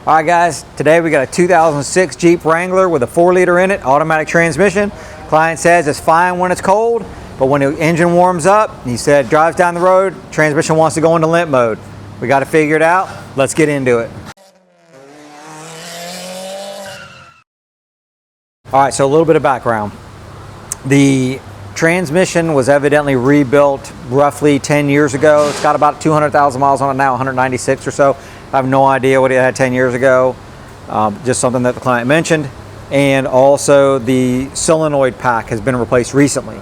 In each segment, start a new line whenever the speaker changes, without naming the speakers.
All right guys, today we got a 2006 Jeep Wrangler with a 4-liter in it, automatic transmission. Client says it's fine when it's cold, but when the engine warms up, he said drives down the road, transmission wants to go into limp mode. We got to figure it out. Let's get into it. All right, so a little bit of background. The transmission was evidently rebuilt roughly 10 years ago. It's got about 200,000 miles on it now, 196 or so. I have no idea what it had 10 years ago. Just something that the client mentioned. And also the solenoid pack has been replaced recently.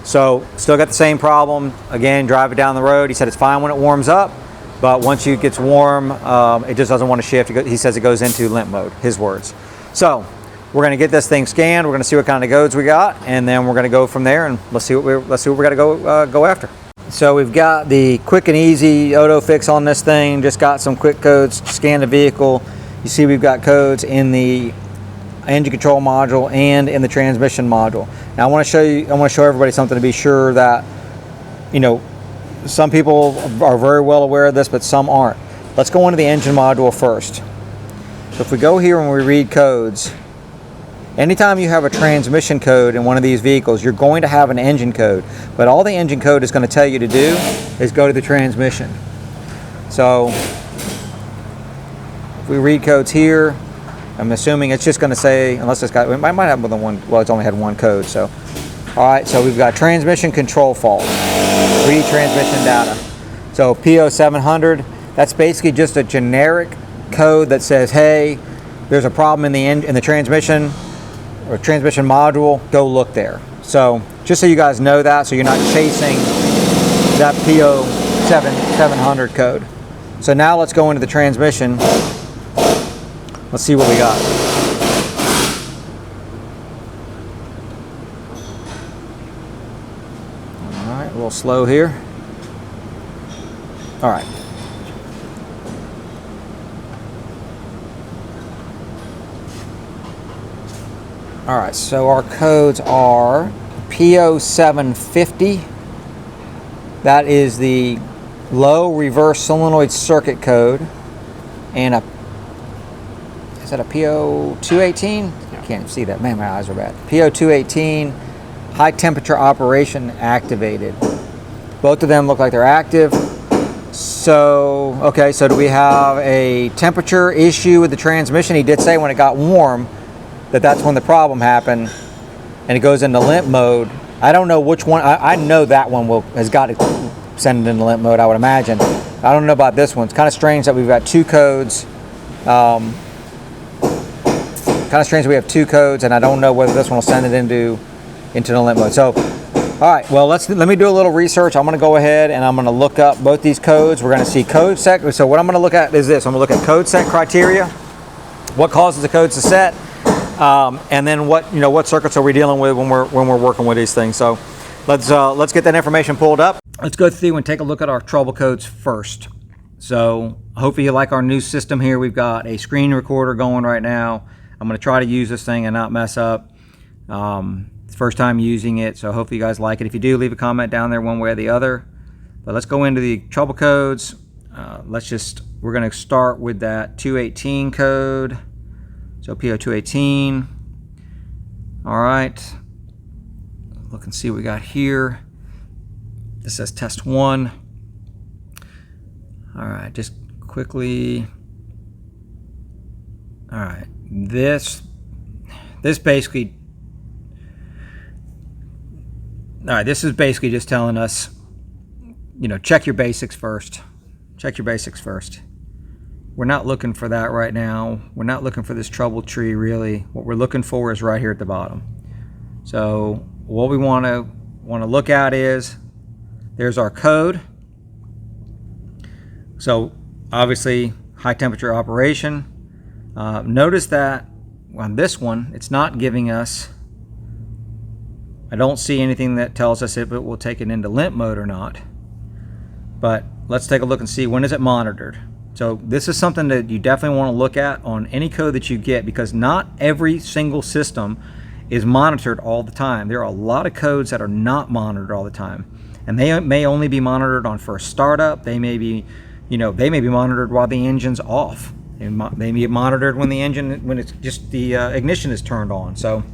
So still got the same problem. Again, drive it down the road. He said it's fine when it warms up, but once it gets warm, it just doesn't want to shift. He says it goes into limp mode, his words. So we're going to get this thing scanned. We're going to see what kind of codes we got, and then we're going to go from there and let's see what we got to go after. So we've got the quick and easy auto fix on this thing. Just got some quick codes, scan the vehicle. You see we've got codes in the engine control module and in the transmission module. Now I want to show everybody something to be sure that, you know, some people are very well aware of this, but some aren't. Let's go into the engine module first. So if we go here and we read codes, anytime you have a transmission code in one of these vehicles, you're going to have an engine code. But all the engine code is going to tell you to do is go to the transmission. So if we read codes here, I'm assuming it's just going to say, unless it's got, it might have more than one, well, it's only had one code. So, all right, so we've got transmission control fault, read transmission data. So PO700, that's basically just a generic code that says, hey, there's a problem in the transmission or transmission module, go look there. So just so you guys know that, so you're not chasing that PO700 code. So now let's go into the transmission. Let's see what we got. All right, a little slow here. All right. All right, so our codes are PO750. That is the low reverse solenoid circuit code, and is that a PO218? I can't see that. Man, my eyes are bad. PO218, high temperature operation activated. Both of them look like they're active. So, okay, so do we have a temperature issue with the transmission? He did say when it got warm, that's when the problem happened, and it goes into limp mode. I don't know which one. I know that one has got to send it into limp mode, I would imagine. I don't know about this one. It's kind of strange that we've got two codes. Kind of strange that we have two codes, and I don't know whether this one will send it into the limp mode. So, all right, well, let me do a little research. I'm going to go ahead and I'm going to look up both these codes. We're going to see code set. So what I'm going to look at is this. I'm going to look at code set criteria. What causes the codes to set? And then what circuits are we dealing with when we're working with these things? So let's get that information pulled up. Let's go through and take a look at our trouble codes first. So hopefully you like our new system here. We've got a screen recorder going right now. I'm going to try to use this thing and not mess up. It's first time using it, so hopefully you guys like it. If you do, leave a comment down there one way or the other. But let's go into the trouble codes. We're going to start with that 218 code. So PO218. All right. Look and see what we got here. This says test 1. All right, just quickly. All right, this basically. All right, this is basically just telling us, check your basics first. Check your basics first. We're not looking for that right now. We're not looking for this trouble tree, really. What we're looking for is right here at the bottom. So what we want to look at is, there's our code. So obviously high temperature operation. Notice that on this one, it's not giving us, I don't see anything that tells us if it will take it into limp mode or not. But let's take a look and see, when is it monitored? So this is something that you definitely want to look at on any code that you get, because not every single system is monitored all the time. There are a lot of codes that are not monitored all the time, and they may only be monitored on first startup. They may be, they may be monitored while the engine's off. They get monitored when it's just the ignition is turned on. So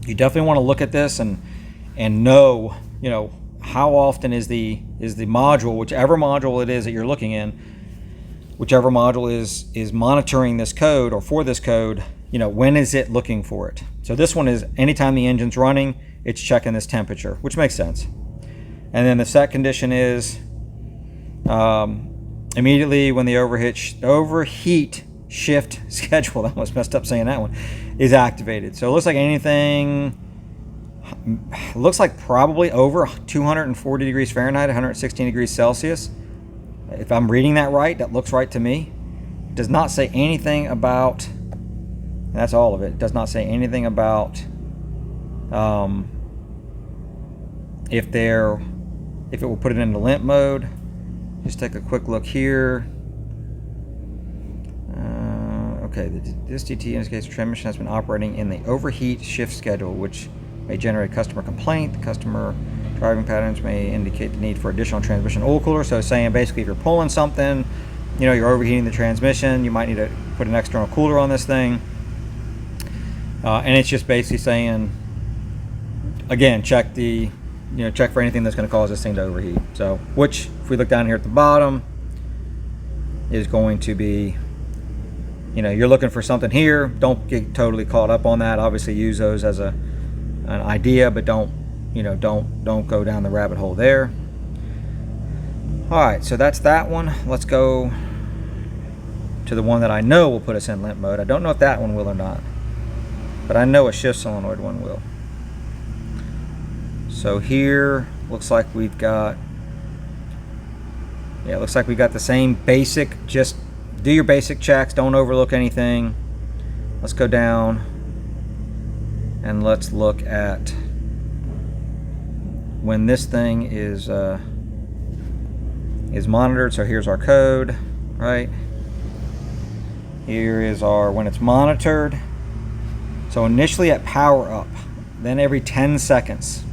you definitely want to look at this and know, how often is the module, whichever module it is that you're looking in, whichever module is monitoring this code or for this code, when is it looking for it? So this one is anytime the engine's running, it's checking this temperature, which makes sense. And then the set condition is immediately when the overheat shift schedule, I almost messed up saying that one, is activated. So it looks like anything, looks like probably over 240 degrees Fahrenheit, 116 degrees Celsius. If I'm reading that right, that looks right to me. It does not say anything about, that's all of it. It does not say anything about if it will put it into limp mode. Just take a quick look here. Okay, this DT indicates the transmission has been operating in the overheat shift schedule, which may generate customer complaint. The customer driving patterns may indicate the need for additional transmission oil cooler. So it's saying basically if you're pulling something, you're overheating the transmission, you might need to put an external cooler on this thing. And it's just basically saying, again, check for anything that's going to cause this thing to overheat. So, which, if we look down here at the bottom, is going to be, you're looking for something here. Don't get totally caught up on that. Obviously, use those as an idea, but don't go down the rabbit hole there. All right, so that's that one. Let's go to the one that I know will put us in limp mode. I don't know if that one will or not, but I know a shift solenoid one will. So here looks like we've got, it looks like we got the same basic, just do your basic checks, don't overlook anything. Let's go down and let's look at when this thing is monitored. So here's our code, right? Here is when it's monitored. So initially at power up, then every 10 seconds.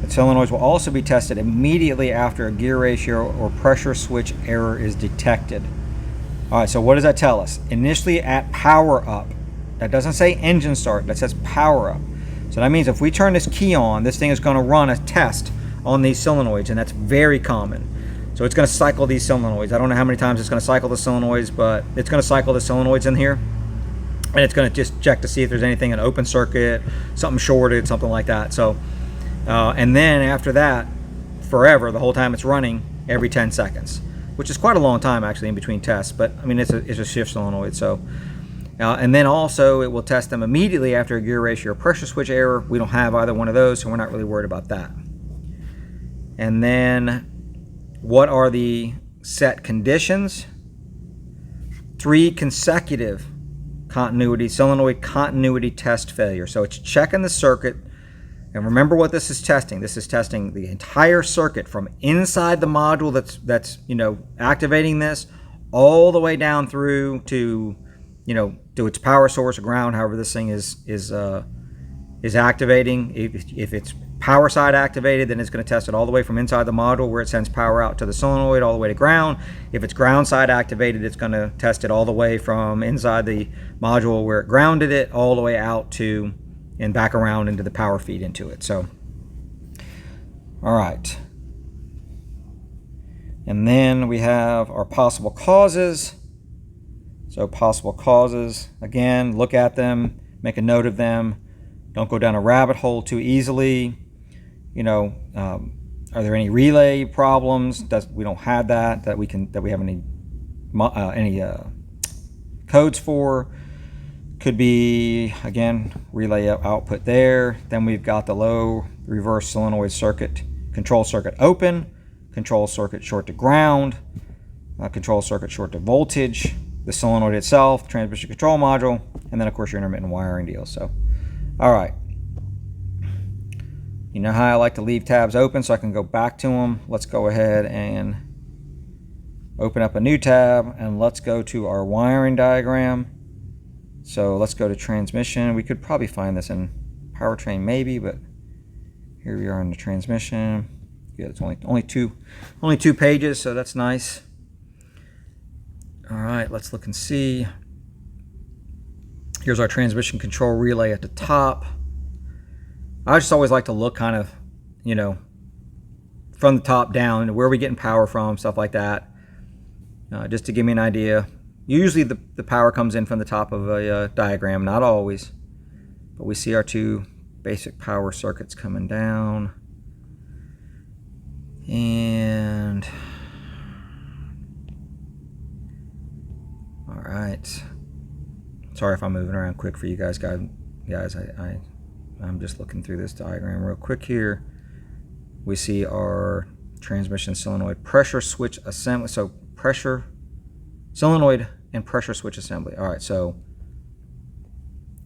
The solenoids will also be tested immediately after a gear ratio or pressure switch error is detected. All right, so what does that tell us? Initially at power up. That doesn't say engine start, that says power up. So that means if we turn this key on, this thing is going to run a test on these solenoids, and that's very common. So it's going to cycle these solenoids. I don't know how many times it's going to cycle the solenoids, but it's going to cycle the solenoids in here. And it's going to just check to see if there's anything in open circuit, something shorted, something like that. So, and then after that, forever, the whole time it's running, every 10 seconds, which is quite a long time actually in between tests. But I mean, it's a shift solenoid. So, and then also it will test them immediately after a gear ratio or pressure switch error. We don't have either one of those, so we're not really worried about that. And then what are the set conditions? 3 consecutive solenoid continuity test failure. So it's checking the circuit. And remember what this is testing. This is testing the entire circuit from inside the module that's activating this all the way down through to to its power source or ground, however this thing is activating. If it's power side activated, then it's going to test it all the way from inside the module where it sends power out to the solenoid all the way to ground. If it's ground side activated, it's going to test it all the way from inside the module where it grounded it all the way out to and back around into the power feed into it. So, all right. And then we have our possible causes. So possible causes, again, look at them, make a note of them. Don't go down a rabbit hole too easily. Are there any relay problems? We don't have that we have any codes for. Could be, again, relay output there. Then we've got the low reverse solenoid circuit, control circuit open, control circuit short to ground, control circuit short to voltage, the solenoid itself, transmission control module, and then of course your intermittent wiring deal. So, all right. You know how I like to leave tabs open so I can go back to them. Let's go ahead and open up a new tab and let's go to our wiring diagram. So let's go to transmission. We could probably find this in powertrain maybe, but here we are in the transmission. Yeah, it's only two pages, so that's nice. All right, let's look and see. Here's our transmission control relay at the top. I just always like to look kind of, you know, from the top down, where are we getting power from, stuff like that, just to give me an idea. Usually the power comes in from the top of a diagram, not always, but we see our two basic power circuits coming down. And all right, sorry if I'm moving around quick for you guys. I'm just looking through this diagram real quick here. We see our transmission solenoid pressure switch assembly. So pressure, solenoid and pressure switch assembly. All right, so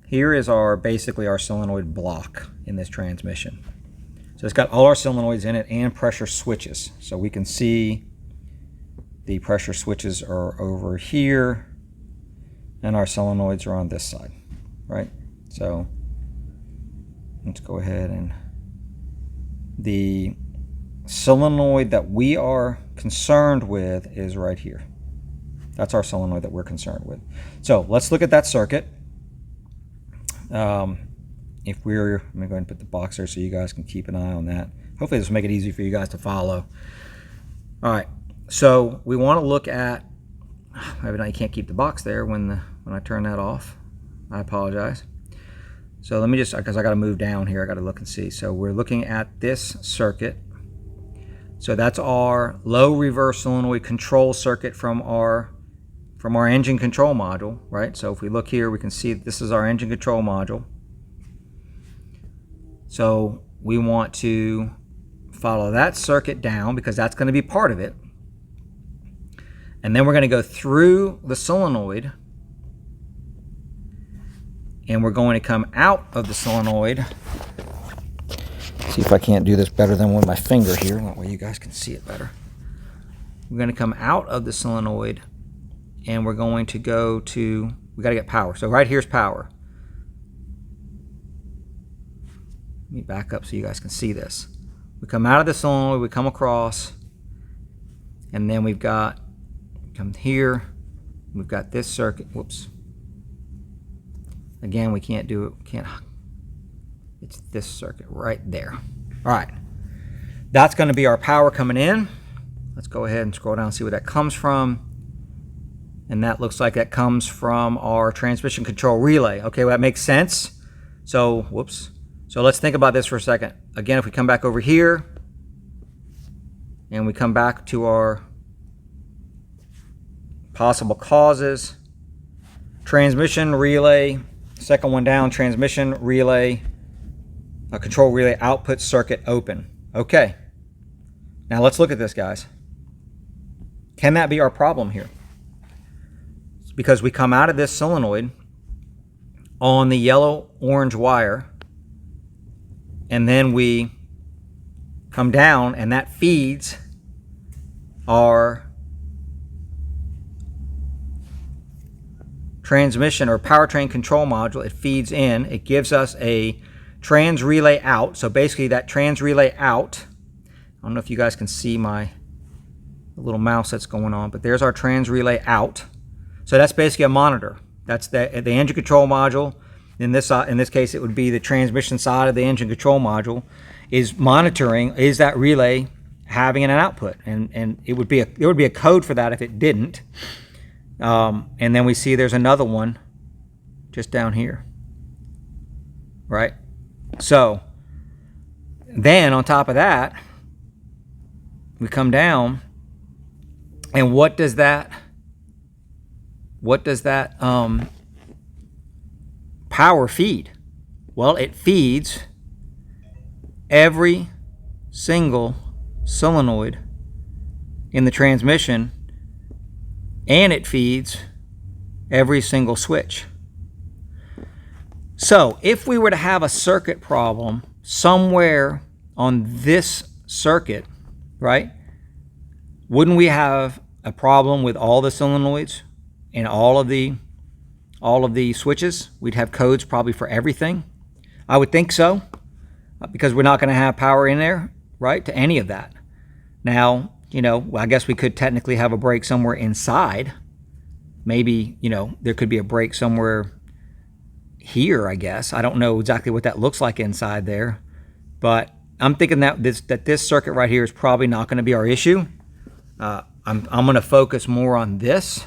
here is basically our solenoid block in this transmission. So it's got all our solenoids in it and pressure switches. So we can see the pressure switches are over here and our solenoids are on this side, right? So let's go ahead, and the solenoid that we are concerned with is right here. That's our solenoid that we're concerned with. So let's look at that circuit. Let me go ahead and put the box there so you guys can keep an eye on that. Hopefully this will make it easy for you guys to follow. All right, so we want to look at, maybe now you can't keep the box there when I turn that off. I apologize. So let me just, because I got to move down here, I got to look and see. So we're looking at this circuit. So that's our low reverse solenoid control circuit from our engine control module, right? So if we look here, we can see this is our engine control module. So we want to follow that circuit down because that's going to be part of it. And then we're going to go through the solenoid, and we're going to come out of the solenoid. See if I can't do this better than with my finger here. That way you guys can see it better. We're going to come out of the solenoid, and we're going to go to, we got to get power. So right here's power. Let me back up so you guys can see this. We come out of the solenoid, we come across, and then we've got, come here, we've got this circuit. Whoops. Again, we can't do it, it's this circuit right there. All right, that's going to be our power coming in. Let's go ahead and scroll down and see where that comes from. And that looks like that comes from our transmission control relay. Okay, well, that makes sense. So, whoops. So let's think about this for a second. Again, if we come back over here and we come back to our possible causes, transmission relay, second one down, transmission relay, a control relay output circuit open. Okay, now let's look at this, guys. Can that be our problem here? It's because we come out of this solenoid on the yellow-orange wire, and then we come down, and that feeds our transmission or powertrain control module. It feeds in, it gives us a trans relay out. So basically that trans relay out, I don't know if you guys can see my little mouse that's going on, but there's our trans relay out. So that's basically a monitor. That's the engine control module. In this case, it would be the transmission side of the engine control module is monitoring, is that relay having an output? And it would be there would be a code for that if it didn't. And then we see there's another one just down here, right? So then on top of that, we come down, and what does that power feed? Well, it feeds every single solenoid in the transmission, and it feeds every single switch. So if we were to have a circuit problem somewhere on this circuit, right, wouldn't we have a problem with all the solenoids and all of the switches? We'd have codes probably for everything. I would think so, because we're not going to have power in there, right, to any of that. Now, you know, I guess we could technically have a break somewhere inside maybe, you know, there could be a break somewhere here, I guess. I don't know exactly what that looks like inside there, but I'm thinking that this circuit right here is probably not going to be our issue. I'm going to focus more on this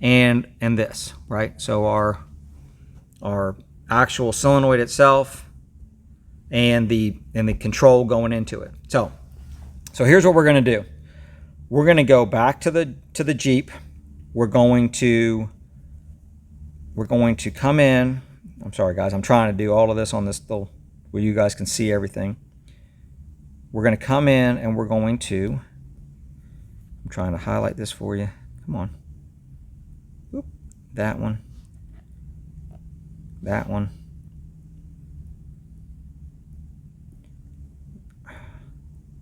and this, right? So our actual solenoid itself and the control going into it. So here's what we're going to do. We're going to go back to the Jeep. We're going to come in. I'm sorry guys, I'm trying to do all of this on this little where you guys can see everything. We're going to come in and we're going to, I'm trying to highlight this for you. Come on. Whoop. That one. That one.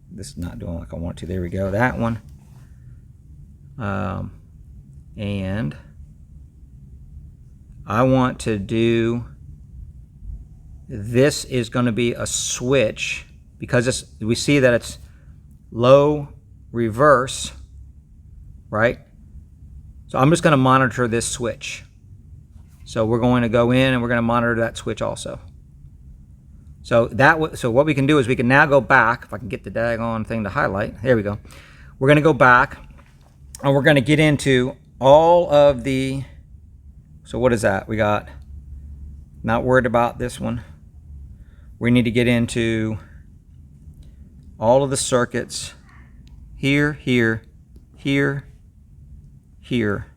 This is not doing like I want it to. There we go. That one. And I want to do, this is going to be a switch because we see that it's low reverse, right? So I'm just going to monitor this switch. So we're going to go in and we're going to monitor that switch also. So what we can do is we can now go back, if I can get the daggone thing to highlight. There we go. We're going to go back and we're going to get into all of the, so what is that? We got, not worried about this one. We need to get into all of the circuits here, here, here, here.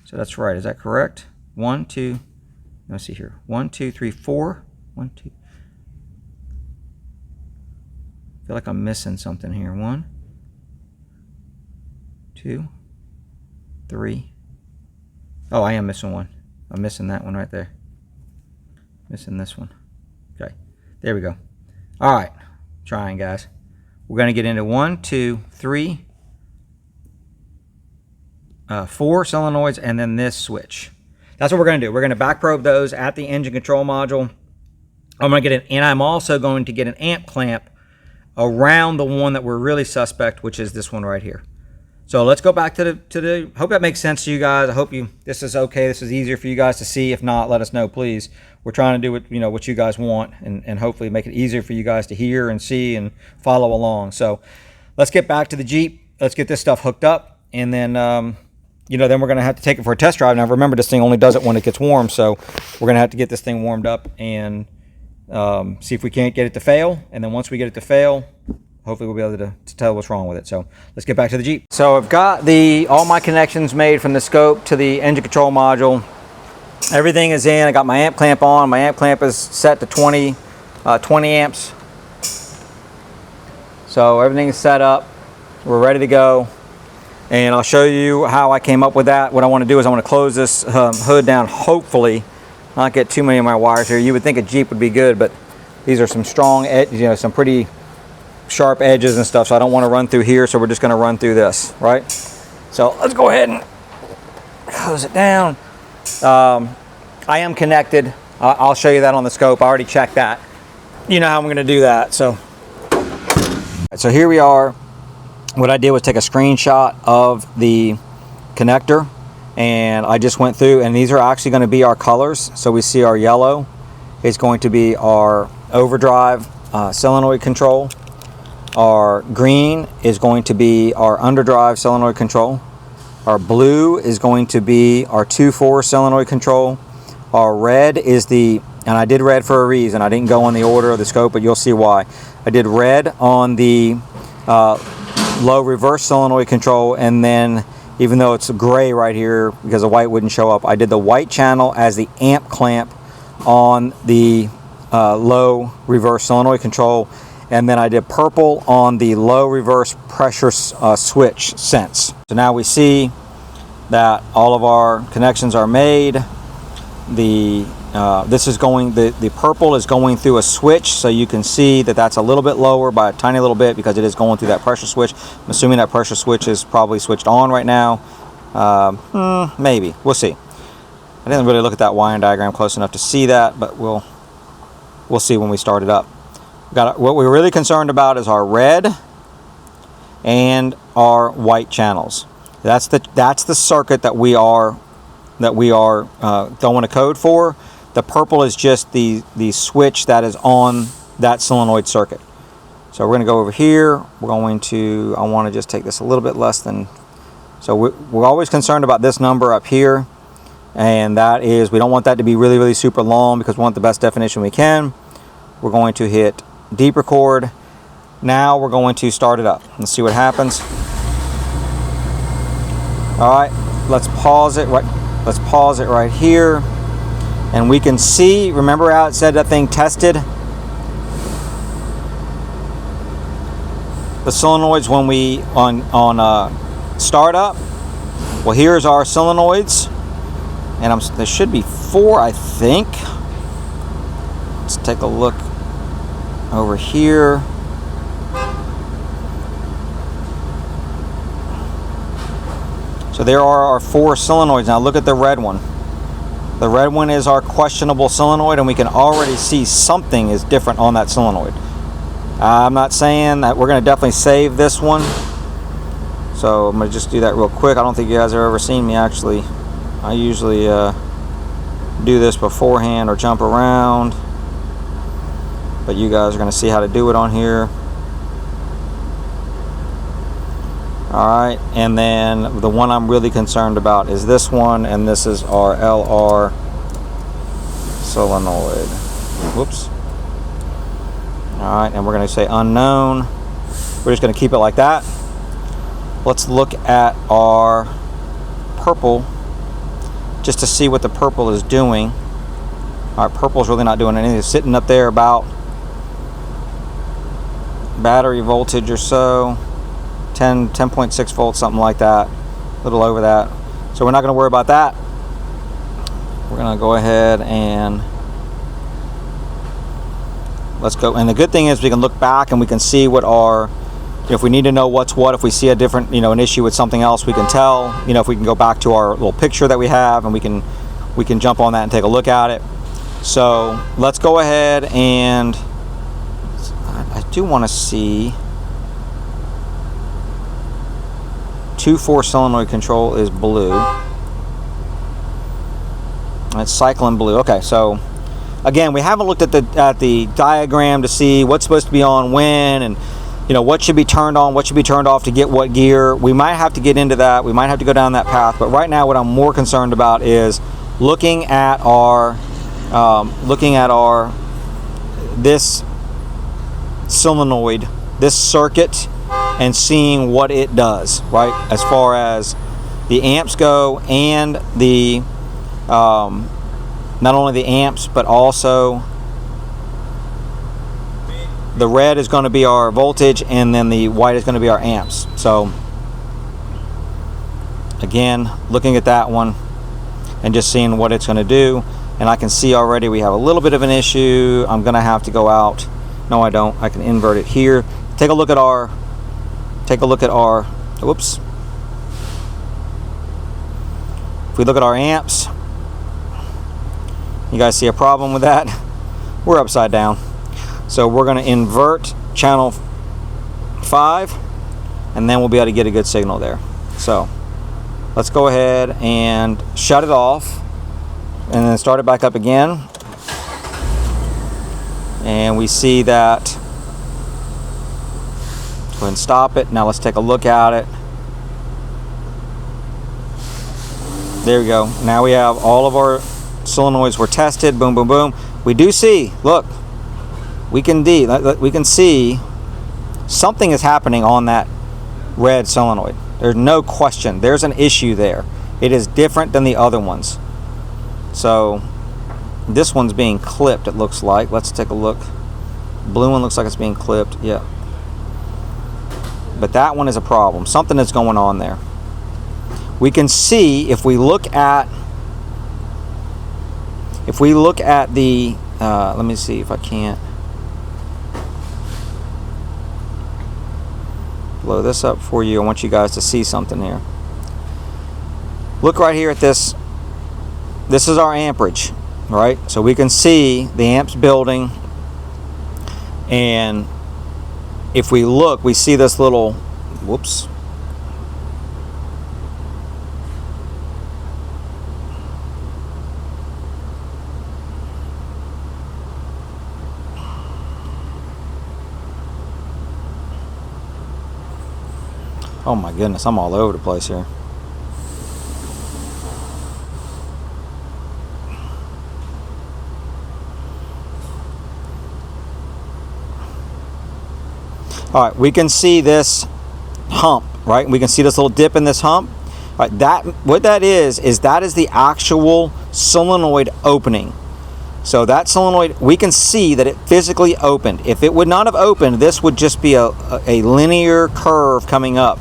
So that's right. Is that correct? 1, 2, let's see here. 1, 2, 3, 4. 1, 2. I feel like I'm missing something here. 1, 2, 3. Oh, I am missing one. I'm missing that one right there. Missing this one. Okay, there we go. All right, trying guys. We're going to get into 1, 2, 3, 4 solenoids and then this switch. That's what we're going to do. We're going to back probe those at the engine control module. I'm going to get and I'm also going to get an amp clamp around the one that we're really suspect, which is this one right here. So let's go back to the, hope that makes sense to you guys. I hope this is okay. This is easier for you guys to see. If not, let us know, please. We're trying to do what you guys want and hopefully make it easier for you guys to hear and see and follow along. So let's get back to the Jeep. Let's get this stuff hooked up and then, then we're going to have to take it for a test drive. Now remember, this thing only does it when it gets warm. So we're going to have to get this thing warmed up and see if we can't get it to fail. And then once we get it to fail, hopefully we'll be able to tell what's wrong with it. So let's get back to the Jeep. So I've got all my connections made from the scope to the engine control module. Everything is in. I got my amp clamp on. My amp clamp is set to 20 amps. So everything is set up. We're ready to go. And I'll show you how I came up with that. What I want to do is I want to close this hood down, hopefully not get too many of my wires here. You would think a Jeep would be good, but these are some strong, some pretty sharp edges and stuff, so I don't want to run through here, so we're just going to run through this, right? So let's go ahead and close it down. I am connected. I'll show you that on the scope. I already checked that. You know how I'm going to do that. So here we are. What I did was take a screenshot of the connector, and I just went through, and these are actually going to be our colors. So we see our yellow is going to be our overdrive solenoid control. Our green is going to be our underdrive solenoid control. Our blue is going to be our 2-4 solenoid control. Our red is and I did red for a reason. I didn't go on the order of the scope, but you'll see why. I did red on the low reverse solenoid control, and then even though it's gray right here because the white wouldn't show up, I did the white channel as the amp clamp on the low reverse solenoid control. And then I did purple on the low reverse pressure switch sense. So now we see that all of our connections are made. The purple is going through a switch, so you can see that that's a little bit lower by a tiny little bit because it is going through that pressure switch. I'm assuming that pressure switch is probably switched on right now. Maybe, we'll see. I didn't really look at that wiring diagram close enough to see that, but we'll see when we start it up. What we're really concerned about is our red and our white channels. That's the circuit that we are throwing a code for. The purple is just the switch that is on that solenoid circuit. So we're going to go over here. We're going to, I want to just take this a little bit less than, so we're always concerned about this number up here, and that is, we don't want that to be really, really super long because we want the best definition we can. We're going to hit deep record. Now we're going to start it up. Let's see what happens. All right, let's pause it right here. And we can see, remember how it said that thing tested the solenoids when we on startup? Well, here's our solenoids, and there should be 4, I think. Let's take a look over here. So there are our 4 solenoids. Now look at the red one. The red one is our questionable solenoid, and we can already see something is different on that solenoid. I'm not saying that we're going to definitely save this one. So I'm going to just do that real quick. I don't think you guys have ever seen me actually. I usually do this beforehand or jump around. But you guys are going to see how to do it on here. Alright, and then the one I'm really concerned about is this one, and this is our LR solenoid. Whoops. Alright, and we're going to say unknown. We're just going to keep it like that. Let's look at our purple just to see what the purple is doing. Alright, purple's really not doing anything. It's sitting up there about battery voltage or so. 10.6 volts, something like that, a little over that. So we're not going to worry about that. We're going to go ahead and let's go. And the good thing is we can look back and we can see what our, if we need to know what's what, if we see a different, an issue with something else, we can tell. If we can go back to our little picture that we have, and we can jump on that and take a look at it. So let's go ahead, and I do want to see. 2-4 solenoid control is blue. It's cycling blue. Okay, so again, we haven't looked at the diagram to see what's supposed to be on when, and what should be turned on, what should be turned off to get what gear. We might have to get into that. We might have to go down that path. But right now, what I'm more concerned about is looking at our this solenoid, this circuit, and seeing what it does, right, as far as the amps go, and the not only the amps, but also the red is going to be our voltage, and then the white is going to be our amps. So again, looking at that one and just seeing what it's going to do, and I can see already we have a little bit of an issue. I'm going to have to go out. No, I don't. I can invert it here. Take a look at our whoops. If we look at our amps, you guys see a problem with that? We're upside down. So we're going to invert channel 5, and then we'll be able to get a good signal there. So let's go ahead and shut it off, and then start it back up again. And we see that. Go ahead and stop it. Now let's take a look at it. There we go. Now we have all of our solenoids were tested. Boom, boom, boom. We do see, look, we can see something is happening on that red solenoid. There's no question. There's an issue there. It is different than the other ones. So this one's being clipped, it looks like. Let's take a look. Blue one looks like it's being clipped. Yeah. But that one is a problem. Something is going on there. We can see if we look at the let me see if I can't blow this up for you. I want you guys to see something here. Look right here at this. This is our amperage, right? So we can see the amps building, and if we look, we see this little, whoops, Oh my goodness, I'm all over the place here. All right, we can see this hump, right? We can see this little dip in this hump. All right, what that is that is the actual solenoid opening. So that solenoid, we can see that it physically opened. If it would not have opened, this would just be a linear curve coming up.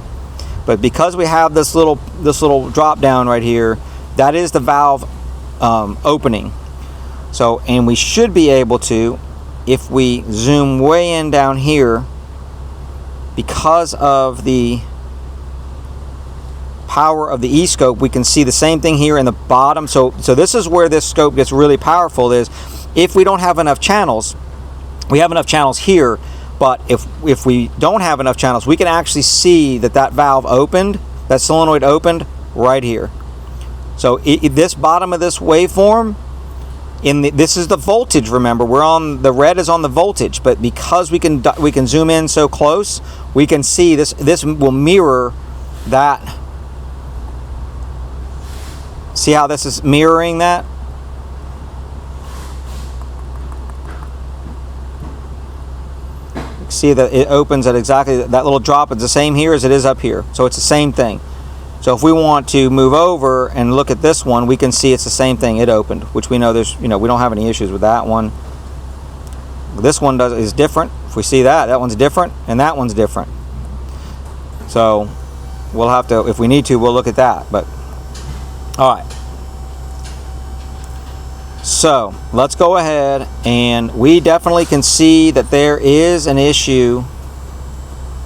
But because we have this little drop down right here, that is the valve opening. So, and we should be able to, if we zoom way in down here, because of the power of the E-scope, we can see the same thing here in the bottom. So this is where this scope gets really powerful, is if we don't have enough channels. We have enough channels here, but if we don't have enough channels, we can actually see that valve opened, that solenoid opened right here. So this bottom of this waveform, this is the voltage, remember, the red is on the voltage, but because we can zoom in so close, we can see this will mirror that. See how this is mirroring that? See that it opens at exactly that little drop. It's the same here as it is up here, so it's the same thing. So if we want to move over and look at this one, we can see it's the same thing. It opened, which we know we don't have any issues with that one. This one is different. If we see that one's different, and that one's different. So we'll have to, if we need to, we'll look at that. But all right. So let's go ahead, and we definitely can see that there is an issue.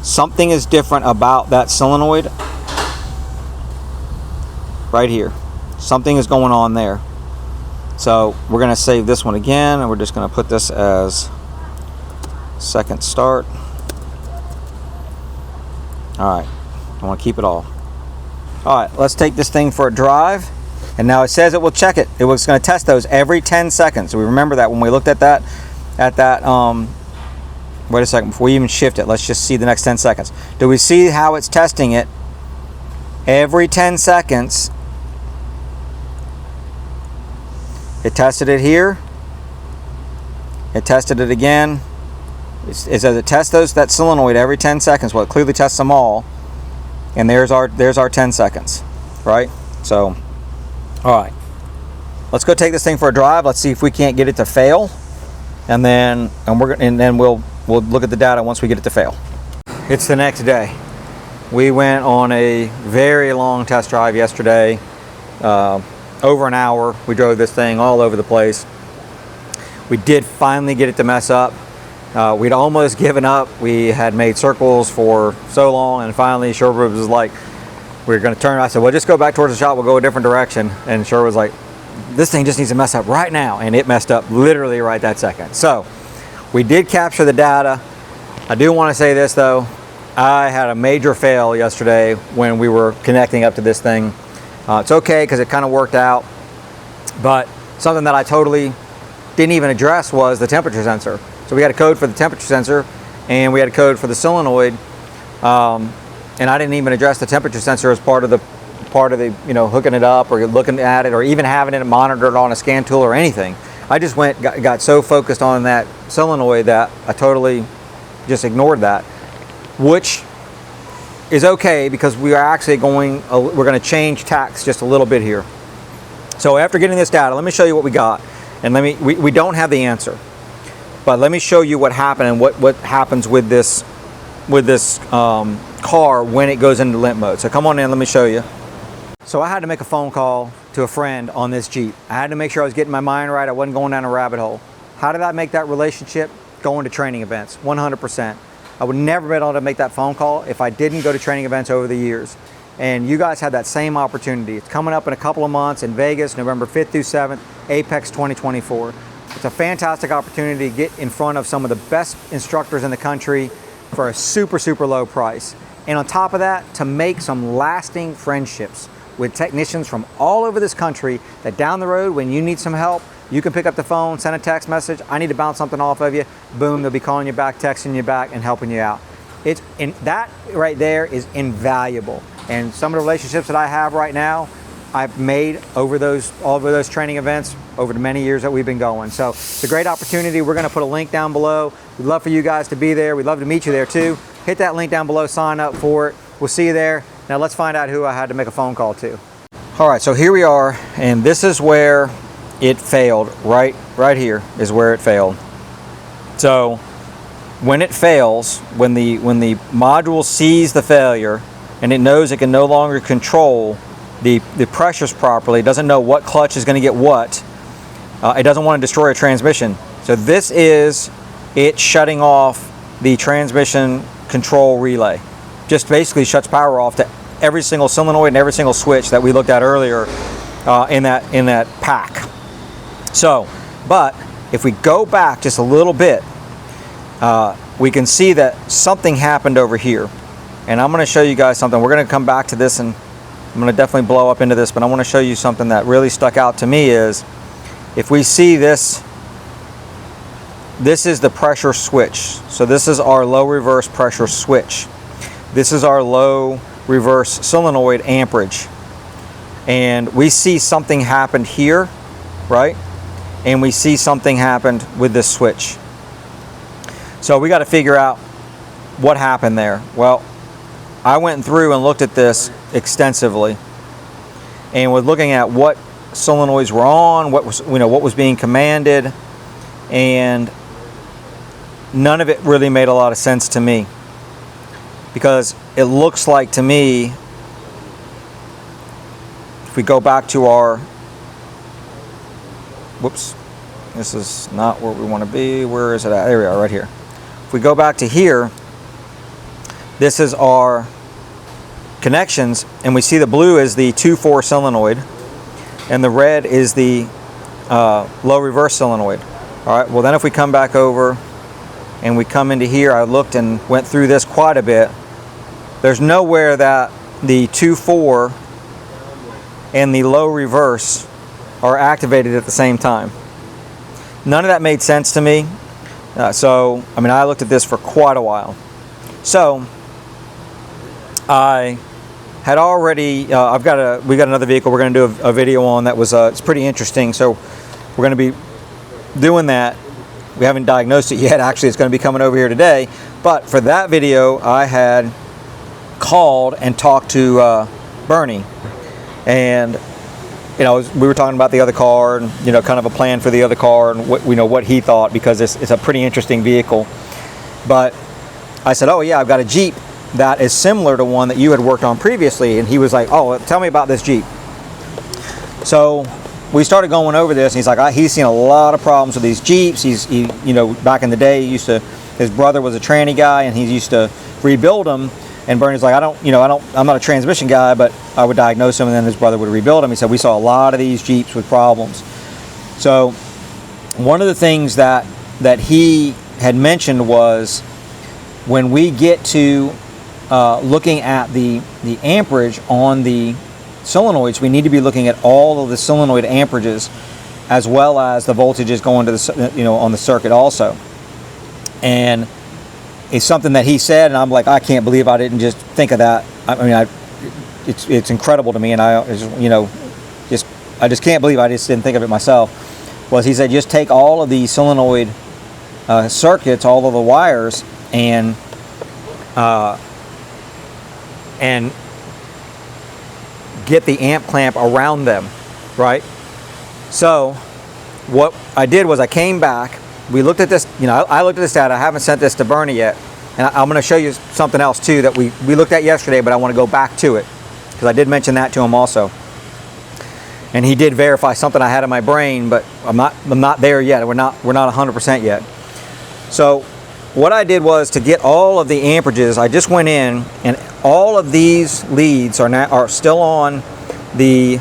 Something is different about that solenoid right here. Something is going on there. So we're going to save this one again, and we're just going to put this as second start. All right, I want to keep it all. All right, let's take this thing for a drive. And now it says it will check it. It was going to test those every 10 seconds. So we remember that when we looked at that, wait a second, before we even shift it, let's just see the next 10 seconds. Do we see how it's testing it? Every 10 seconds, it tested it here. It tested it again. It says it tests that solenoid every 10 seconds. Well, it clearly tests them all. And there's our 10 seconds, right? So, all right, let's go take this thing for a drive. Let's see if we can't get it to fail, and then we'll look at the data once we get it to fail. It's the next day. We went on a very long test drive yesterday, over an hour. We drove this thing all over the place. We did finally get it to mess up. We'd almost given up. We had made circles for so long, and finally Sherwood was like, we were going to turn. I said, well, just go back towards the shop. We'll go a different direction. And Sherwood was like, this thing just needs to mess up right now. And it messed up literally right that second. So we did capture the data. I do want to say this though. I had a major fail yesterday when we were connecting up to this thing. It's okay because it kind of worked out. But something that I totally didn't even address was the temperature sensor. So we had a code for the temperature sensor, and we had a code for the solenoid. And I didn't even address the temperature sensor as part of the hooking it up or looking at it or even having it monitored on a scan tool or anything. I just got so focused on that solenoid that I totally just ignored that, which is okay because we are actually we're going to change tacks just a little bit here. So after getting this data, let me show you what we got, and we don't have the answer, but let me show you what happened and what happens with this car when it goes into limp mode. So come on in, let me show you. So I had to make a phone call to a friend on this Jeep. I had to make sure I was getting my mind right. I wasn't going down a rabbit hole. How did I make that relationship? Going to training events, 100%. I would never be able to make that phone call if I didn't go to training events over the years. And you guys had that same opportunity. It's coming up in a couple of months in Vegas, November 5th through 7th, AAPEX 2024. It's a fantastic opportunity to get in front of some of the best instructors in the country for a super, super low price. And on top of that, to make some lasting friendships with technicians from all over this country that down the road, when you need some help, you can pick up the phone, send a text message, I need to bounce something off of you, boom, they'll be calling you back, texting you back, and helping you out. That right there is invaluable. And some of the relationships that I have right now, I've made over all of those training events over the many years that we've been going. So it's a great opportunity. We're going to put a link down below. We'd love for you guys to be there. We'd love to meet you there too. Hit that link down below, sign up for it. We'll see you there. Now let's find out who I had to make a phone call to. All right, so here we are, and this is where it failed. Right here is where it failed. So when it fails, when the module sees the failure and it knows it can no longer control the pressures properly, it doesn't know what clutch is going to get what, it doesn't want to destroy a transmission. So this is it shutting off the transmission control relay. Just basically shuts power off to every single solenoid and every single switch that we looked at earlier in that pack. So, but if we go back just a little bit, we can see that something happened over here. And I'm going to show you guys something. We're going to come back to this, and I'm going to definitely blow up into this, but I want to show you something that really stuck out to me. Is if we see this, this is the pressure switch. So this is our low reverse pressure switch. This is our low reverse solenoid amperage. And we see something happened here, right? And we see something happened with this switch. So we got to figure out what happened there. Well, I went through and looked at this extensively and was looking at what solenoids were on, what was being commanded, and none of it really made a lot of sense to me, because it looks like to me, if we go back to our, whoops, this is not where we want to be. Where is it at? There we are, right here. If we go back to here, this is our connections, and we see the blue is the 2-4 solenoid, and the red is the low reverse solenoid. All right, well then if we come back over and we come into here, I looked and went through this quite a bit. There's nowhere that the 2-4 and the low reverse are activated at the same time. None of that made sense to me. So, I mean, I looked at this for quite a while. So, I had already, we got another vehicle we're going to do a video on that was, it's pretty interesting. So, we're going to be doing that. We haven't diagnosed it yet. Actually, it's going to be coming over here today. But for that video, I had called and talked to Bernie, and we were talking about the other car, and kind of a plan for the other car, and what he thought, because it's a pretty interesting vehicle. But I said, oh yeah, I've got a Jeep that is similar to one that you had worked on previously, and he was like, oh, tell me about this Jeep. So we started going over this, and he's like, he's seen a lot of problems with these Jeeps. He back in the day, his brother was a tranny guy, and he used to rebuild them. And Bernie's like, I'm not a transmission guy, but I would diagnose him, and then his brother would rebuild him. He said, we saw a lot of these Jeeps with problems. So one of the things that he had mentioned was, when we get to looking at the amperage on the solenoids, we need to be looking at all of the solenoid amperages, as well as the voltages going to the on the circuit also. And it's something that he said, and I'm like, I can't believe I didn't just think of that. I mean, it's incredible to me, and I just can't believe I just didn't think of it myself. Was he said, just take all of the solenoid circuits, all of the wires, and get the amp clamp around them, right? So what I did was I came back. We looked at this, I looked at this data. I haven't sent this to Bernie yet. And I'm going to show you something else too that we looked at yesterday, but I want to go back to it, because I did mention that to him also. And he did verify something I had in my brain, but I'm not there yet. We're not 100% yet. So what I did was, to get all of the amperages, I just went in, and all of these leads are still on the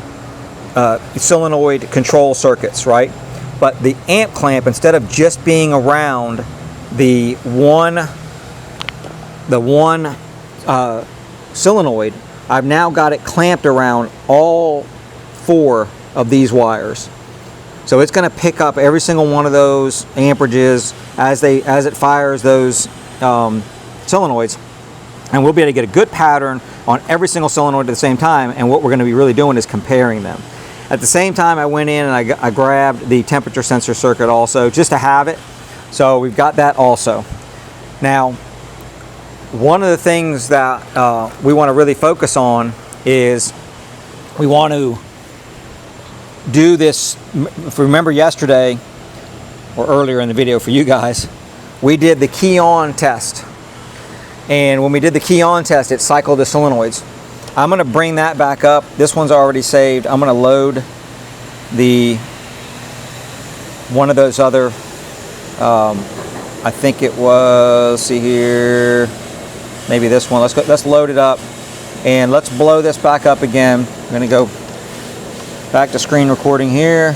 solenoid control circuits, right? But the amp clamp, instead of just being around the one solenoid, I've now got it clamped around all 4 of these wires. So it's going to pick up every single one of those amperages as it fires those solenoids, And we'll be able to get a good pattern on every single solenoid at the same time, and what we're going to be really doing is comparing them. At the same time, I went in and I grabbed the temperature sensor circuit also, just to have it. So we've got that also. Now, one of the things that we want to really focus on is we want to do this. If you remember yesterday, or earlier in the video for you guys, we did the key on test. And when we did the key on test, it cycled the solenoids. I'm going to bring that back up. This one's already saved. I'm going to load one of those other, I think it was, see here, maybe this one. Let's load it up and let's blow this back up again. I'm going to go back to screen recording here.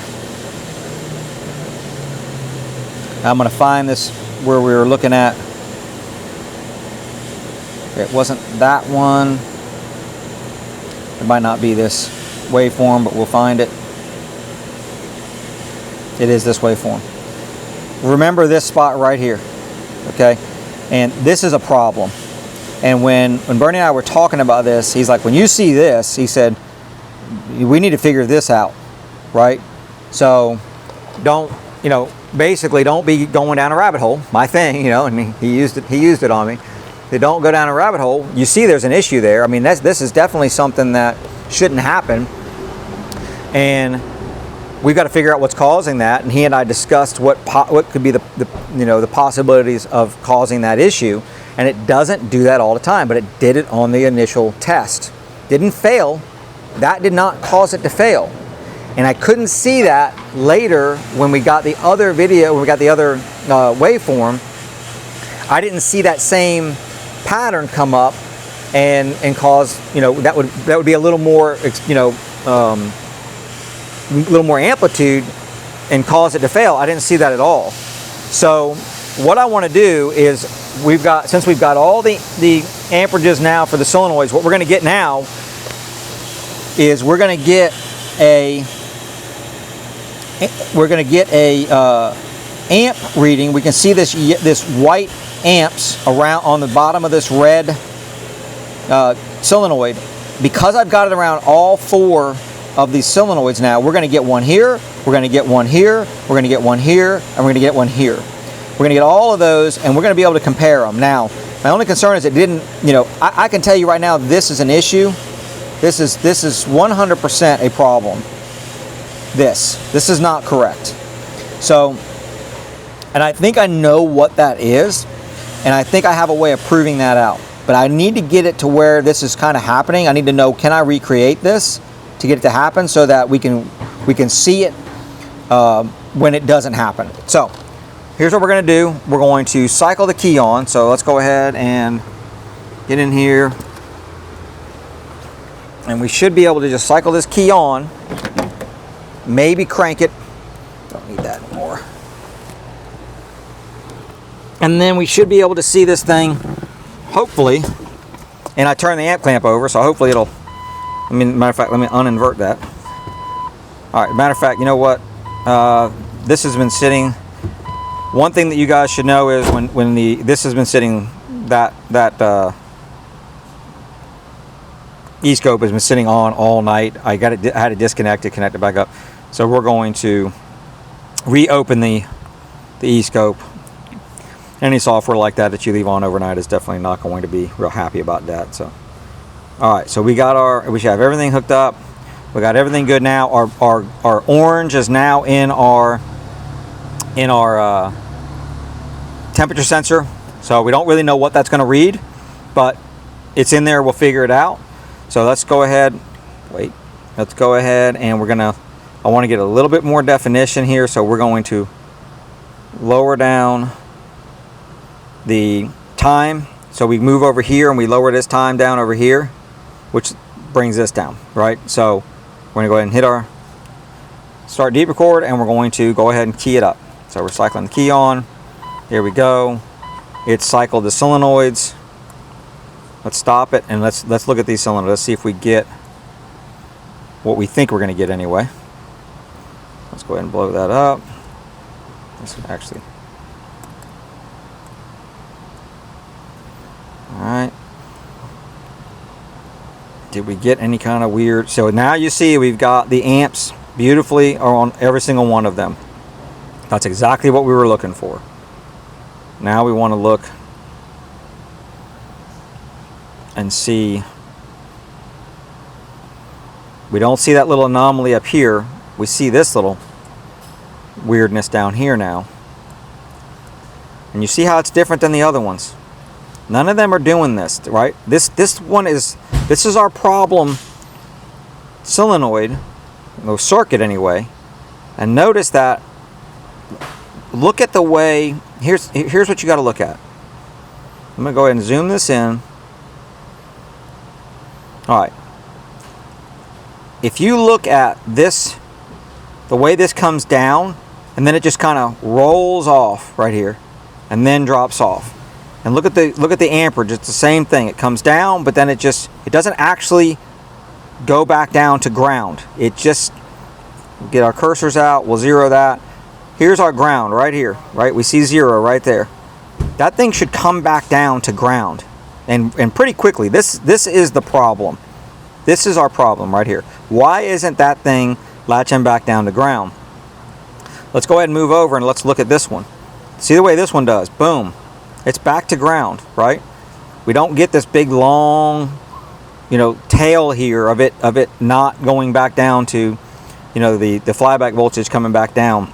I'm going to find this where we were looking at. It wasn't that one. It might not be this waveform, but we'll find it. It is this waveform. Remember this spot right here, okay? And this is a problem. And when Bernie and I were talking about this, he's like, when you see this, he said, we need to figure this out, right? So don't, basically don't be going down a rabbit hole. My thing, and he used it on me. They don't go down a rabbit hole. You see there's an issue there. I mean, this is definitely something that shouldn't happen. And we've got to figure out what's causing that. And he and I discussed what could be the possibilities of causing that issue. And it doesn't do that all the time, but it did it on the initial test. Didn't fail. That did not cause it to fail. And I couldn't see that later when we got the other video, when we got the other waveform. I didn't see that same pattern come up and cause, that would be a little more, a little more amplitude and cause it to fail. I didn't see that at all. So what I want to do is since we've got all the amperages now for the solenoids, what we're going to get now is we're going to get a amp reading. We can see this white amps around on the bottom of this red solenoid. Because I've got it around all 4 of these solenoids now, we're going to get one here, we're going to get one here, we're going to get one here, and we're going to get one here. We're going to get all of those, and we're going to be able to compare them. Now, my only concern is it didn't, I can tell you right now, this is an issue. This is 100% a problem. This is not correct. So, and I think I know what that is, and I think I have a way of proving that out. But I need to get it to where this is kind of happening. I need to know, can I recreate this to get it to happen so that we can see it when it doesn't happen. So here's what we're going to do. We're going to cycle the key on. So let's go ahead and get in here. And we should be able to just cycle this key on. Maybe crank it. Don't need that anymore. And then we should be able to see this thing, hopefully. And I turn the amp clamp over, so hopefully it'll, matter of fact, let me uninvert that. All right, matter of fact, you know what? This has been sitting. One thing that you guys should know is when this has been sitting, that E-scope has been sitting on all night. I had to disconnect it, connect it back up. So we're going to reopen the E-scope. Any software like that you leave on overnight is definitely not going to be real happy about that. So, all right, so we should have everything hooked up. We got everything good now. Our orange is now in our temperature sensor. So we don't really know what that's going to read, but it's in there. We'll figure it out. So let's go ahead. Let's go ahead and I want to get a little bit more definition here. So we're going to lower down the time. So we move over here and we lower this time down over here, which brings this down, right? So we're going to go ahead and hit our start deep record, and we're going to go ahead and key it up. So we're cycling the key on. Here we go. It's cycled the solenoids. Let's stop it and let's look at these solenoids. Let's see if we get what we think we're going to get anyway. Let's go ahead and blow that up. Let's actually. All right. Did we get any kind of weird? So now you see we've got the amps beautifully on every single one of them. That's exactly what we were looking for. Now we want to look and see. We don't see that little anomaly up here. We see this little weirdness down here now. And you see how it's different than the other ones. None of them are doing this, right? This is our problem solenoid, no circuit anyway. And notice that, look at the way, here's what you got to look at. I'm going to go ahead and zoom this in. All right. If you look at this, the way this comes down, and then it just kind of rolls off right here, and then drops off. And look at the amperage. It's the same thing. It comes down, but then it doesn't actually go back down to ground. It just, we'll get our cursors out. We'll zero that. Here's our ground right here. Right, we see 0 right there. That thing should come back down to ground, and pretty quickly. This is the problem. This is our problem right here. Why isn't that thing latching back down to ground? Let's go ahead and move over and let's look at this one. See the way this one does. Boom. It's back to ground, right? We don't get this big long, tail here of it not going back down to, the flyback voltage coming back down,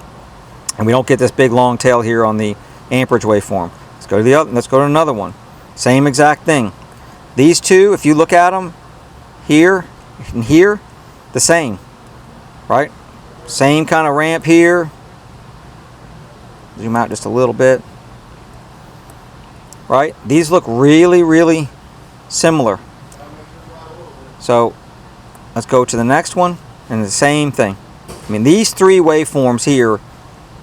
and we don't get this big long tail here on the amperage waveform. Let's go to the other. Let's go to another one. Same exact thing. These two, if you look at them here and here, the same, right? Same kind of ramp here. Zoom out just a little bit. Right? These look really, really similar. So let's go to the next one, and the same thing. I mean, these three waveforms here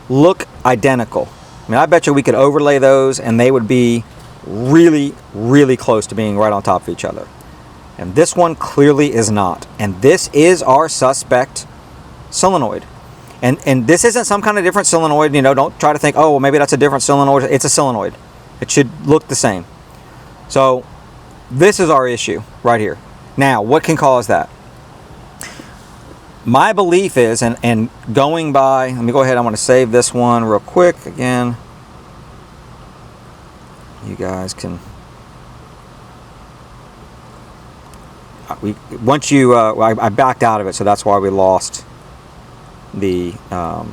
look identical. I mean, I bet you we could overlay those and they would be really, really close to being right on top of each other. And this one clearly is not. And this is our suspect solenoid. And this isn't some kind of different solenoid. Don't try to think, oh, well, maybe that's a different solenoid. It's a solenoid. It should look the same. So this is our issue right here. Now, what can cause that? My belief is, and going by, let me go ahead, I'm going to save this one real quick again. You guys can, I backed out of it, so that's why we lost the, all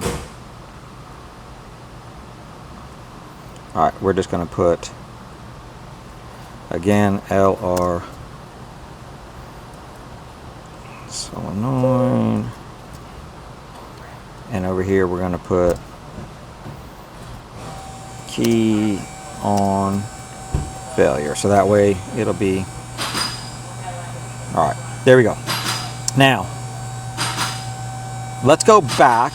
right, we're just going to put, again, LR solenoid, and over here we're going to put key on failure, so that way it'll be, all right, there we go. Now, let's go back.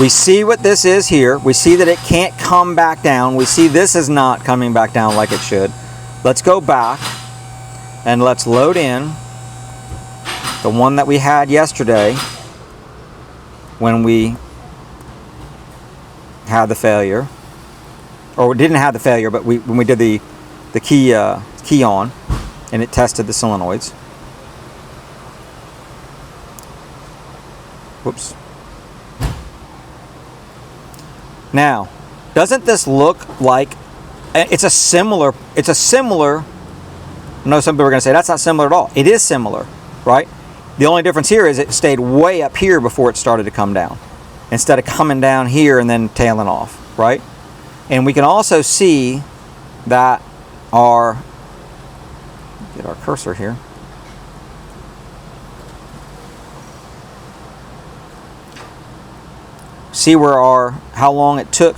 We see what this is here. We see that it can't come back down. We see this is not coming back down like it should. Let's go back and let's load in the one that we had yesterday when we had the failure, or we didn't have the failure, but when we did the key on, and it tested the solenoids. Whoops. Now, doesn't this look like it's a similar, I know some people are going to say that's not similar at all. It is similar, right? The only difference here is it stayed way up here before it started to come down, instead of coming down here and then tailing off, right? And we can also see that get our cursor here. See where how long it took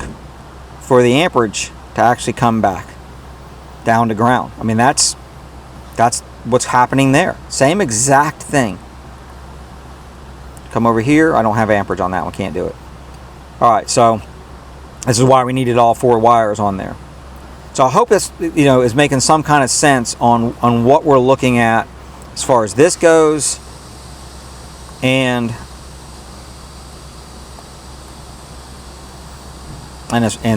for the amperage to actually come back down to ground. I mean, that's what's happening there. Same exact thing. Come over here. I don't have amperage on that one. Can't do it. All right, so this is why we needed all 4 wires on there. So I hope this is making some kind of sense on what we're looking at as far as this goes, and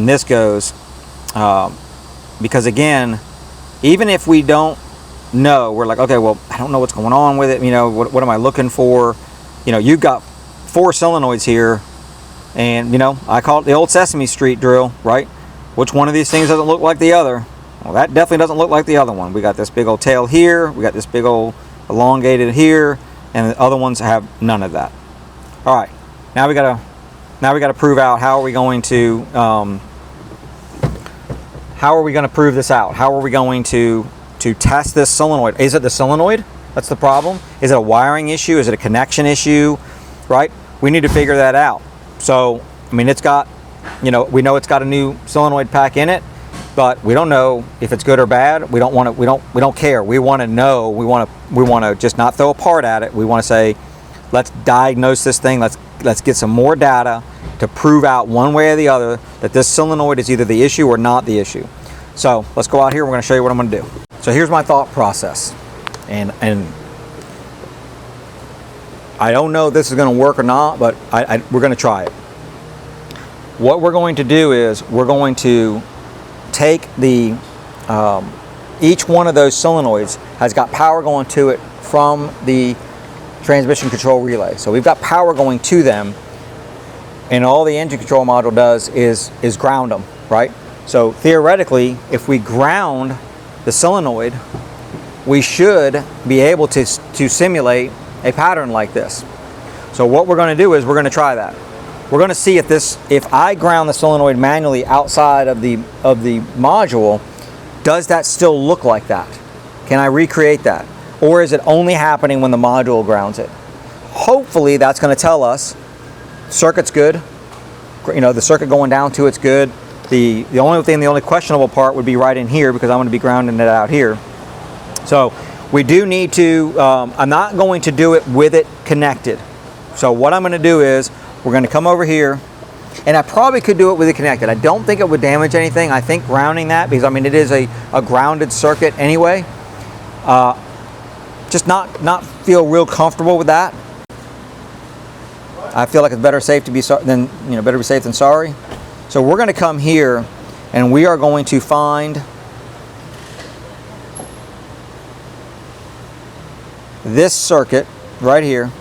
this goes, because again, even if we don't know, we're like, okay, well, I don't know what's going on with it. You know, what am I looking for? You know, you've got 4 solenoids here, and you know, I call it the old Sesame Street drill, right? Which one of these things doesn't look like the other? Well, that definitely doesn't look like the other one. We got this big old tail here, we got this big old elongated here, and the other ones have none of that. All right, now we gotta prove out how are we going to prove this out? How are we going to test this solenoid? Is it the solenoid that's the problem? Is it a wiring issue? Is it a connection issue? Right? We need to figure that out. So, I mean, it's got, you know, we know it's got a new solenoid pack in it, but we don't know if it's good or bad. We don't want to. We don't care. We want to know. We want to just not throw a part at it. We want to say, let's diagnose this thing. Let's get some more data to prove out one way or the other that this solenoid is either the issue or not the issue. So let's go out here. We're going to show you what I'm going to do. So here's my thought process, and I don't know if this is going to work or not, but we're going to try it. What we're going to do is we're going to take the each one of those solenoids has got power going to it from the transmission control relay. So we've got power going to them, and all the engine control module does is ground them, right? So theoretically, if we ground the solenoid, we should be able to simulate a pattern like this. So what we're going to do is we're going to try that. We're going to see if I ground the solenoid manually outside of the module, does that still look like that? Can I recreate that? Or is it only happening when the module grounds it? Hopefully that's going to tell us circuit's good. You know, the circuit going down to it's good. The only questionable part would be right in here, because I'm going to be grounding it out here. So we do need to, I'm not going to do it with it connected. So what I'm going to do is we're going to come over here, and I probably could do it with it connected. I don't think it would damage anything. I think grounding that, because I mean it is a grounded circuit anyway. Just not feel real comfortable with that. I feel like it's better safe than better be safe than sorry. So we're going to come here, and we are going to find this circuit right here,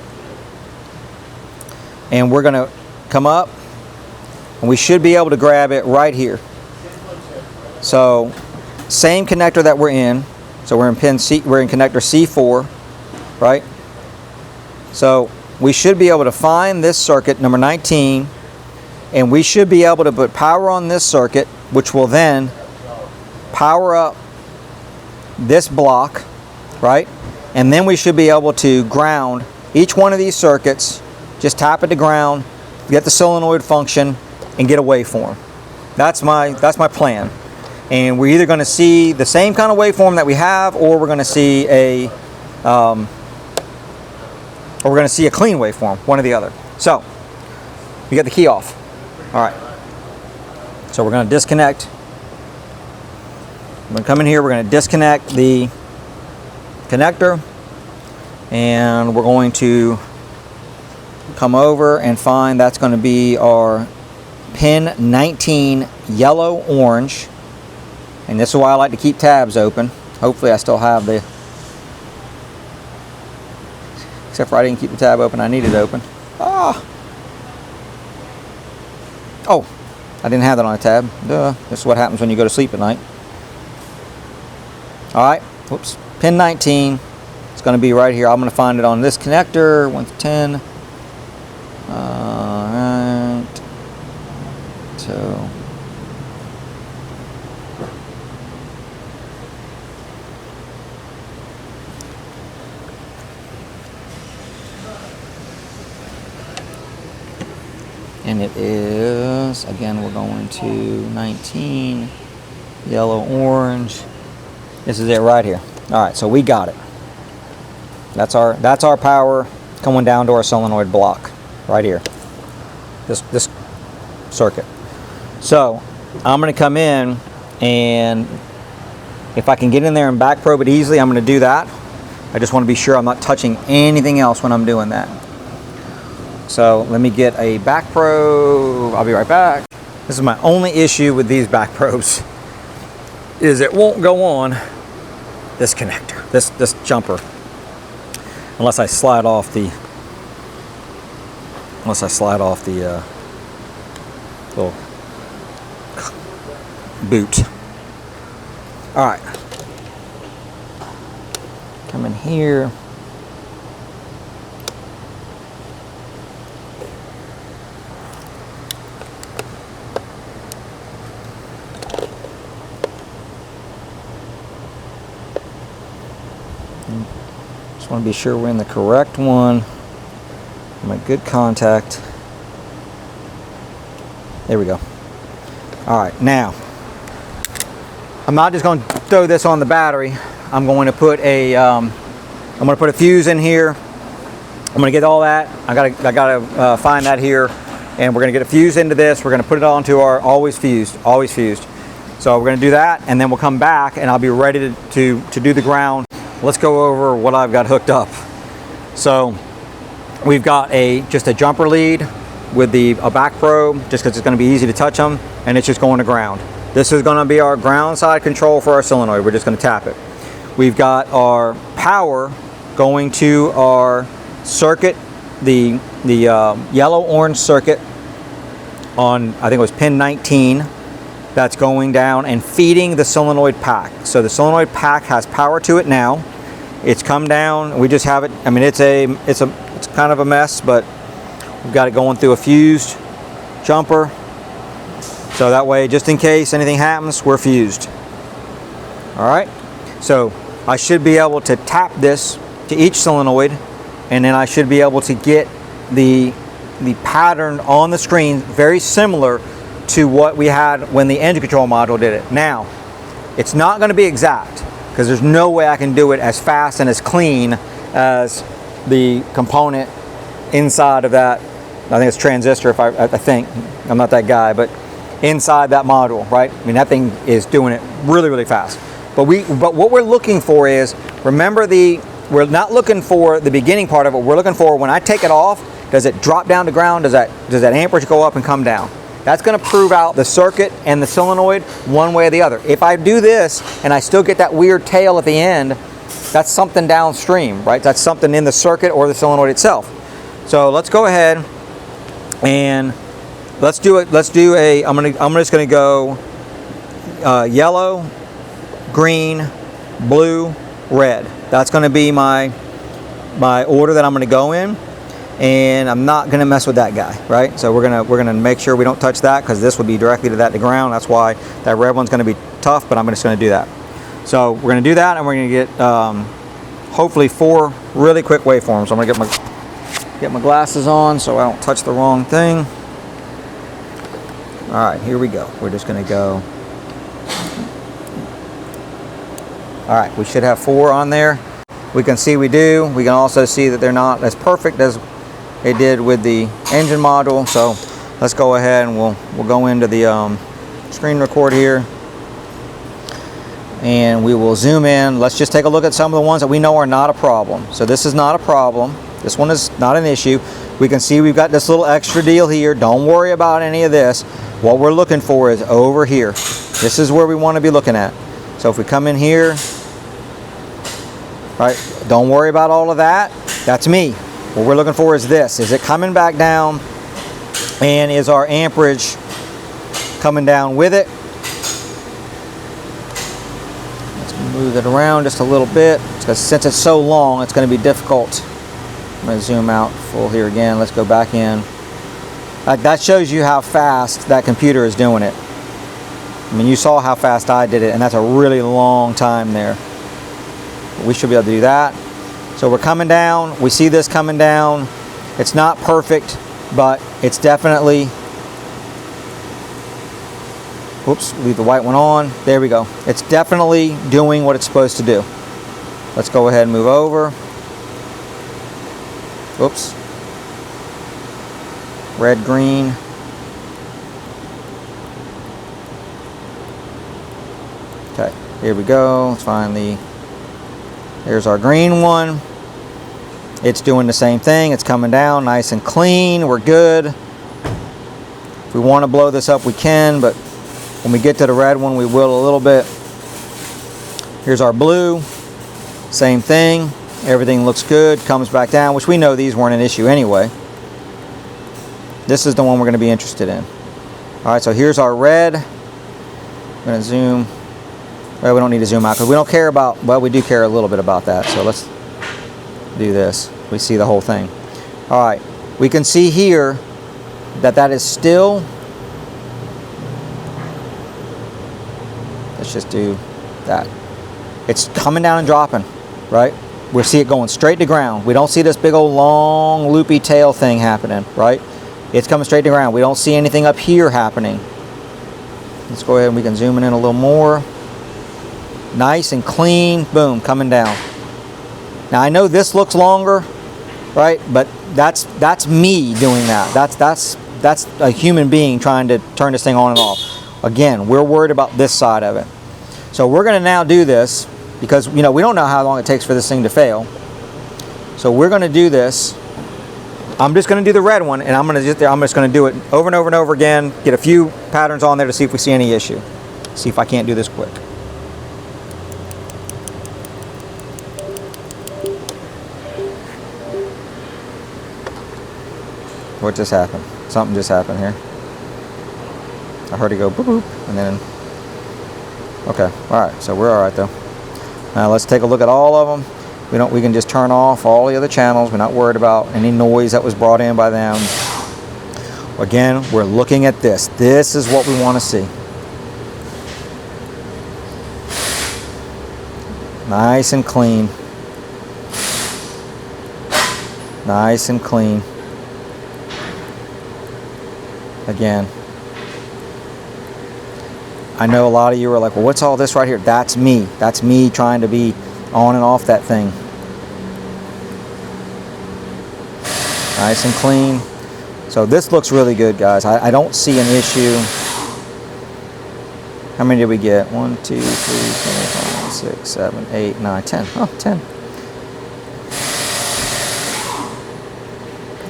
and we're going to come up, and we should be able to grab it right here. So same connector that we're in. So we're in pin C, we're in connector C4, right? So we should be able to find this circuit, number 19, and we should be able to put power on this circuit, which will then power up this block, right? And then we should be able to ground each one of these circuits, just tap it to ground, get the solenoid function, and get a waveform. That's my plan. And we're either going to see the same kind of waveform that we have, or we're going to see a clean waveform, one or the other. So you got the key off. All right. So we're going to disconnect. I'm going to come in here. We're going to disconnect the connector, and we're going to come over and find that's going to be our pin 19 yellow orange. And this is why I like to keep tabs open. Hopefully I still have the, except for I didn't keep the tab open, I need it open. Oh, I didn't have that on a tab. Duh. This is what happens when you go to sleep at night. All right, whoops. Pin 19, it's going to be right here. I'm going to find it on this connector, 1 to 10. All right, so and it is, again, we're going to 19, yellow, orange. This is it right here. All right, so we got it. That's our power coming down to our solenoid block right here. This circuit. So I'm going to come in, and if I can get in there and back probe it easily, I'm going to do that. I just want to be sure I'm not touching anything else when I'm doing that. So let me get a back probe. I'll be right back. This is my only issue with these back probes, is it won't go on this connector. this jumper, unless I slide off the little boot. All right, come in here. Just want to be sure we're in the correct one. Make good contact. There we go. All right, now I'm not just going to throw this on the battery. I'm going to put a fuse in here. I'm going to get all that. I gotta find that here, and we're going to get a fuse into this. We're going to put it onto our always fused. So we're going to do that, and then we'll come back, and I'll be ready to do the ground. Let's go over what I've got hooked up. So we've got just a jumper lead with a back probe, just because it's going to be easy to touch them, and it's just going to ground. This is going to be our ground side control for our solenoid. We're just going to tap it. We've got our power going to our circuit, the yellow-orange circuit on, I think it was pin 19. That's going down and feeding the solenoid pack. So the solenoid pack has power to it now. It's come down. We just have it. I mean, it's kind of a mess, but we've got it going through a fused jumper. So that way, just in case anything happens, we're fused. All right. So I should be able to tap this to each solenoid, and then I should be able to get the pattern on the screen very similar to what we had when the engine control module did it. Now, it's not going to be exact, because there's no way I can do it as fast and as clean as the component inside of that. I think it's transistor, I think. I'm not that guy, but inside that module, right? I mean, that thing is doing it really, really fast. But what we're looking for is, remember, we're not looking for the beginning part of it. We're looking for when I take it off, does it drop down to ground? Does that amperage go up and come down? That's going to prove out the circuit and the solenoid one way or the other. If I do this and I still get that weird tail at the end, that's something downstream, right? That's something in the circuit or the solenoid itself. So let's go ahead and let's do it. I'm just going to go yellow, green, blue, red. That's going to be my order that I'm going to go in. And I'm not going to mess with that guy, right? So we're gonna make sure we don't touch that, because this would be directly to that to ground. That's why that red one's going to be tough, but I'm just going to do that. So we're going to do that, and we're going to get hopefully 4 really quick waveforms. I'm going to get my glasses on so I don't touch the wrong thing. All right, here we go. We're just going to go. All right, we should have 4 on there. We can see we do. We can also see that they're not as perfect as it did with the engine module. So let's go ahead and we'll go into the screen record here, and we will zoom in. Let's just take a look at some of the ones that we know are not a problem. So this is not a problem. This one is not an issue. We can see we've got this little extra deal here. Don't worry about any of this. What we're looking for is over here. This is where we want to be looking at. So if we come in here, right, don't worry about all of that. That's me. What we're looking for is this. Is it coming back down, and is our amperage coming down with it? Let's move it around just a little bit, because since it's so long, it's going to be difficult. I'm going to zoom out full here again. Let's go back in. That shows you how fast that computer is doing it. I mean, you saw how fast I did it, and that's a really long time there. We should be able to do that. So we're coming down. We see this coming down. It's not perfect, but it's definitely, whoops, leave the white one on. There we go. It's definitely doing what it's supposed to do. Let's go ahead and move over. Whoops. Red, green. Okay, here we go. Let's find there's our green one. It's doing the same thing. It's coming down nice and clean. We're good. If we want to blow this up, we can, but when we get to the red one, we will a little bit. Here's our blue. Same thing. Everything looks good. Comes back down, which we know these weren't an issue anyway. This is the one we're going to be interested in. All right, so here's our red. I'm going to zoom. Well, we don't need to zoom out because we don't care about, well, we do care a little bit about that. So let's do this. We see the whole thing. All right, we can see here that that is still, let's just do that. It's coming down and dropping, right? We see it going straight to ground. We don't see this big old long loopy tail thing happening, right? It's coming straight to ground. We don't see anything up here happening. Let's go ahead and we can zoom in a little more. Nice and clean, boom, coming down. Now I know this looks longer, right? But that's me doing that. That's a human being trying to turn this thing on and off. Again, we're worried about this side of it. So we're going to now do this because, you know, we don't know how long it takes for this thing to fail. So we're going to do this. I'm just going to do the red one, and I'm just going to do it over and over and over again, get a few patterns on there to see if we see any issue. See if I can't do this quick. What just happened? Something just happened here. I heard it go boop boop, and then, okay, all right, so we're all right though. Now let's take a look at all of them. We can just turn off all the other channels. We're not worried about any noise that was brought in by them. Again, we're looking at this. This is what we want to see. Nice and clean. Nice and clean. Again, I know a lot of you are like, well, what's all this right here? That's me. That's me trying to be on and off that thing. Nice and clean. So this looks really good, guys. I don't see an issue. How many did we get? 1, 2, 3, 4, 5, 6, 7, 8, 9, 10. Oh, 10.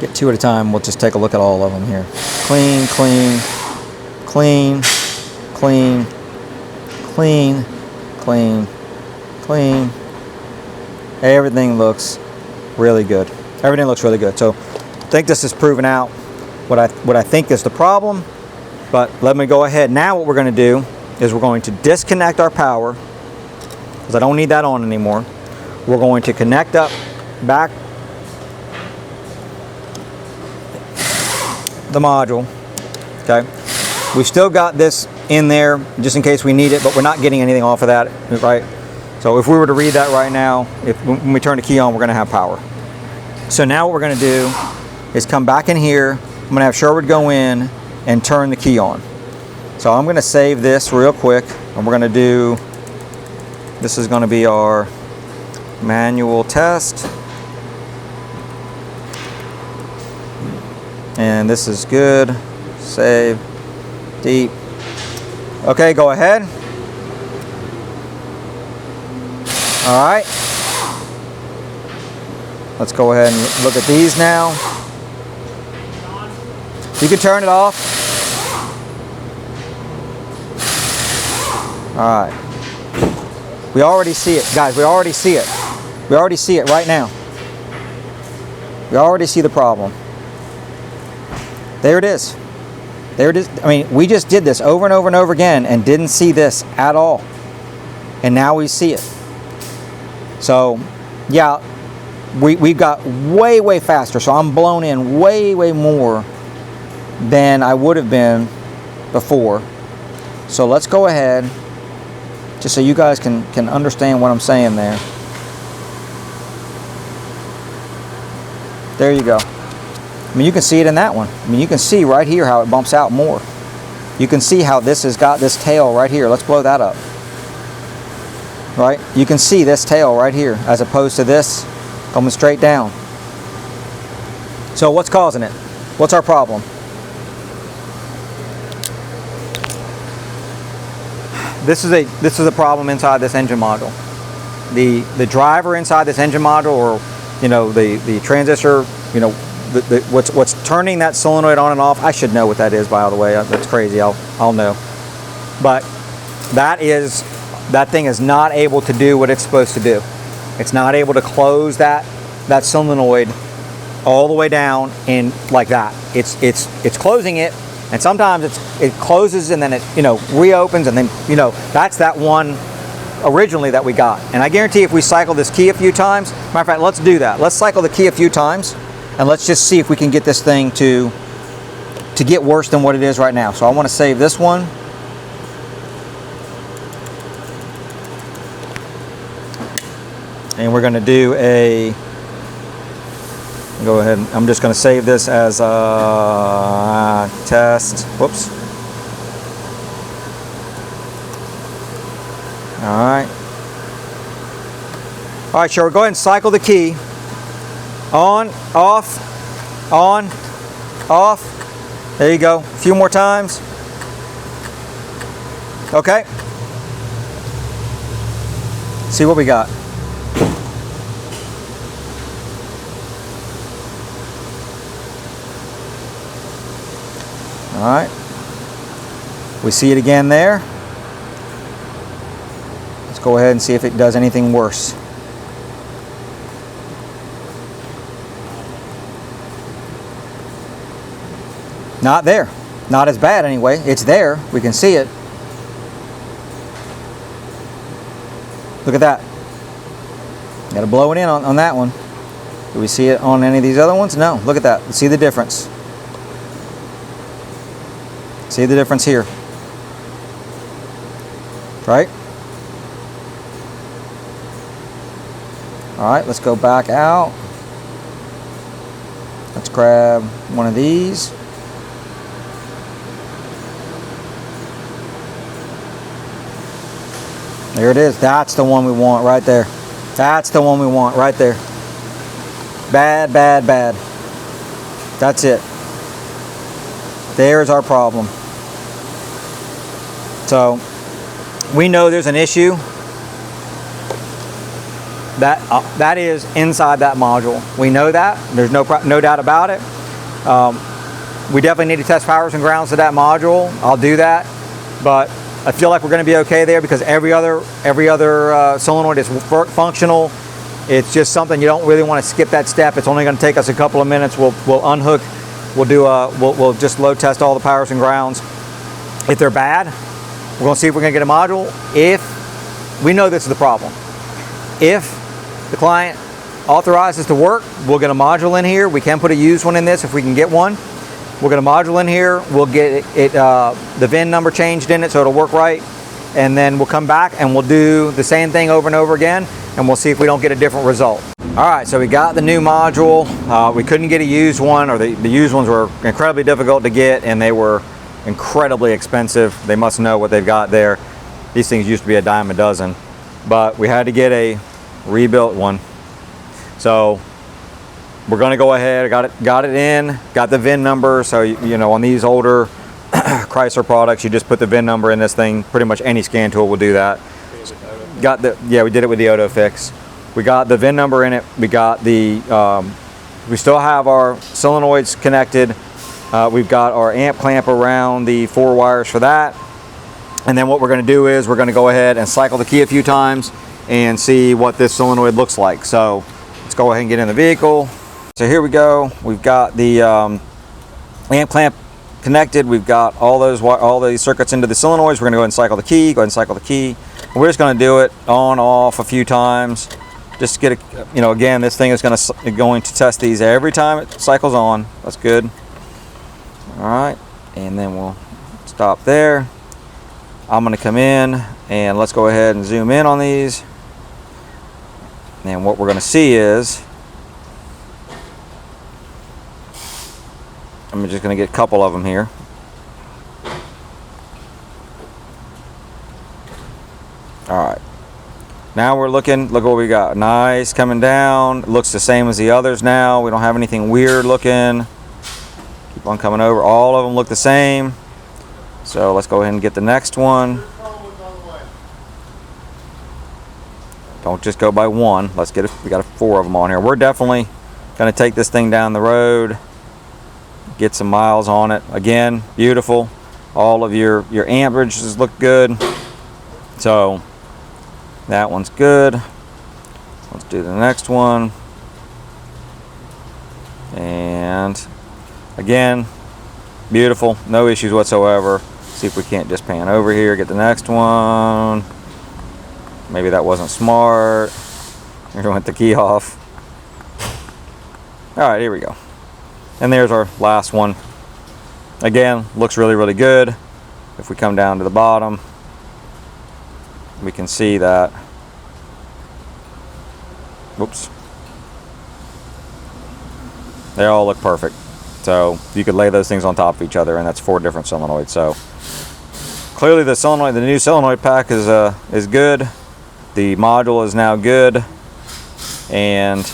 Get 2 at a time. We'll just take a look at all of them here. Clean, clean, clean, clean, clean, clean, clean. Everything looks really good. Everything looks really good. So I think this is proving out what I think is the problem. But let me go ahead. Now what we're going to do is we're going to disconnect our power because I don't need that on anymore. We're going to connect up back the module. Okay, we've still got this in there just in case we need it, but we're not getting anything off of that, right? So if we were to read that right now, when we turn the key on, we're going to have power. So now what we're going to do is come back in here. I'm going to have Sherwood go in and turn the key on. So I'm going to save this real quick, and we're going to do, this is going to be our manual test. And this is good. Save. Deep. Okay, go ahead. All right. Let's go ahead and look at these now. You can turn it off. All right. We already see it, guys. We already see it. We already see it right now. We already see the problem. There it is. There it is. I mean, we just did this over and over and over again and didn't see this at all. And now we see it. So, yeah, we got way, way faster. So I'm blown in way, way more than I would have been before. So let's go ahead, just so you guys can understand what I'm saying there. There you go. I mean, you can see it in that one. I mean, you can see right here how it bumps out more. You can see how this has got this tail right here. Let's blow that up. Right? You can see this tail right here as opposed to this coming straight down. So what's causing it? What's our problem? This is a problem inside this engine module. The driver inside this engine module, or the transistor, what's turning that solenoid on and off. I should know what that is, by the way. That's crazy. I'll know. But that thing is not able to do what it's supposed to do. It's not able to close that solenoid all the way down in like that. It's closing it, and sometimes it closes and then it reopens, and then that's that one originally that we got. And I guarantee if we cycle this key a few times, matter of fact, let's do that. Let's cycle the key a few times, and let's just see if we can get this thing to get worse than what it is right now. So I want to save this one. And we're going to do go ahead, I'm just going to save this as a test. Whoops. Alright, sure, go ahead and cycle the key. On, off, on, off. There you go. A few more times. Okay. See what we got. Alright. We see it again there. Go ahead and see if it does anything worse. Not there. Not as bad anyway. It's there. We can see it. Look at that. Got to blow it in on that one. Do we see it on any of these other ones? No. Look at that. See the difference. See the difference here. Right? Alright, let's go back out. Let's grab one of these. There it is. That's the one we want right there. That's the one we want right there. Bad, bad, bad. That's it. There's our problem. So, we know there's an issue. That is inside that module. We know that. There's no doubt about it. We definitely need to test powers and grounds to that module. I'll do that, but I feel like we're going to be okay there because every other solenoid is functional. It's just something you don't really want to skip that step. It's only going to take us a couple of minutes. We'll unhook. We'll just load test all the powers and grounds. If they're bad, we're going to see if we're going to get a module. If we know this is the problem, if the client authorizes to work, we'll get a module in here. We can put a used one in this if we can get one. We'll get a module in here. We'll get the VIN number changed in it so it'll work right. And then we'll come back and we'll do the same thing over and over again, and we'll see if we don't get a different result. All right, so we got the new module. We couldn't get a used one, or the used ones were incredibly difficult to get, and they were incredibly expensive. They must know what they've got there. These things used to be a dime a dozen, but we had to get a rebuilt one. So we're going to go ahead. Got it in. Got the VIN number. So on these older Chrysler products, you just put the VIN number in this thing. Pretty much any scan tool will do that. We did it with the AutoFix. We got the VIN number in it. We got the. We still have our solenoids connected. We've got our amp clamp around the 4 wires for that. And then what we're going to do is we're going to go ahead and cycle the key a few times and see what this solenoid looks like. So let's go ahead and get in the vehicle. So here we go. We've got the amp clamp connected. We've got all these circuits into the solenoids. We're going to go ahead and cycle the key. Go ahead and cycle the key. We're just going to do it on, off a few times. Just get again, this thing is going to test these every time it cycles on. That's good. All right, and then we'll stop there. I'm going to come in and let's go ahead and zoom in on these. And what we're going to see is, I'm just going to get a couple of them here. All right. Now we're looking, look what we got. Nice, coming down. It looks the same as the others now. We don't have anything weird looking. Keep on coming over. All of them look the same. So let's go ahead and get the next one. Don't just go by one. Let's get we got 4 of them on here. We're definitely going to take this thing down the road, get some miles on it. Again, beautiful. All of your amperages look good. So that one's good. Let's do the next one. And again, beautiful, no issues whatsoever. See if we can't just pan over here, get the next one. Maybe that wasn't smart. Here went the key off. All right, here we go. And there's our last one. Again, looks really, really good. If we come down to the bottom, we can see that, whoops, they all look perfect. So you could lay those things on top of each other, and that's 4 different solenoids. So clearly the solenoid, the new solenoid pack is good. The module is now good, and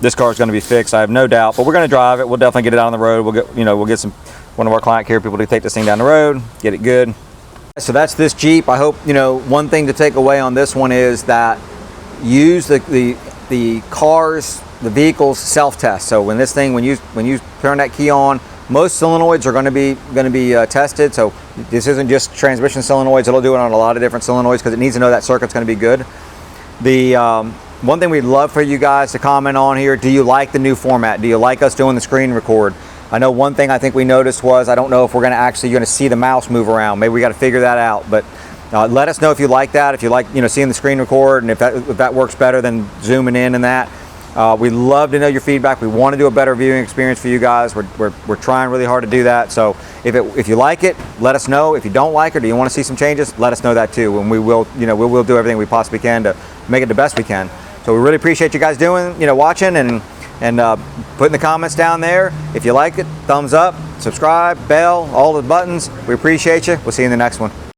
this car is going to be fixed, I have no doubt. But we're going to drive it. We'll definitely get it out on the road. We'll get one of our client care people to take this thing down the road, get it good. So that's this Jeep. I hope, one thing to take away on this one is that use the cars, the vehicles self-test. So when you turn that key on, most solenoids are going to be tested. So this isn't just transmission solenoids. It'll do it on a lot of different solenoids because it needs to know that circuit's going to be good. The one thing we'd love for you guys to comment on here: do you like the new format? Do you like us doing the screen record? I know one thing I think we noticed was, I don't know if we're going to see the mouse move around. Maybe we got to figure that out. But let us know if you like that. If you like, seeing the screen record, and if that works better than zooming in and that. We'd love to know your feedback. We want to do a better viewing experience for you guys. We're trying really hard to do that. So if you like it, let us know. If you don't like it, or you want to see some changes, let us know that too. And we will do everything we possibly can to make it the best we can. So we really appreciate you guys watching and putting the comments down there. If you like it, thumbs up, subscribe, bell, all the buttons. We appreciate you. We'll see you in the next one.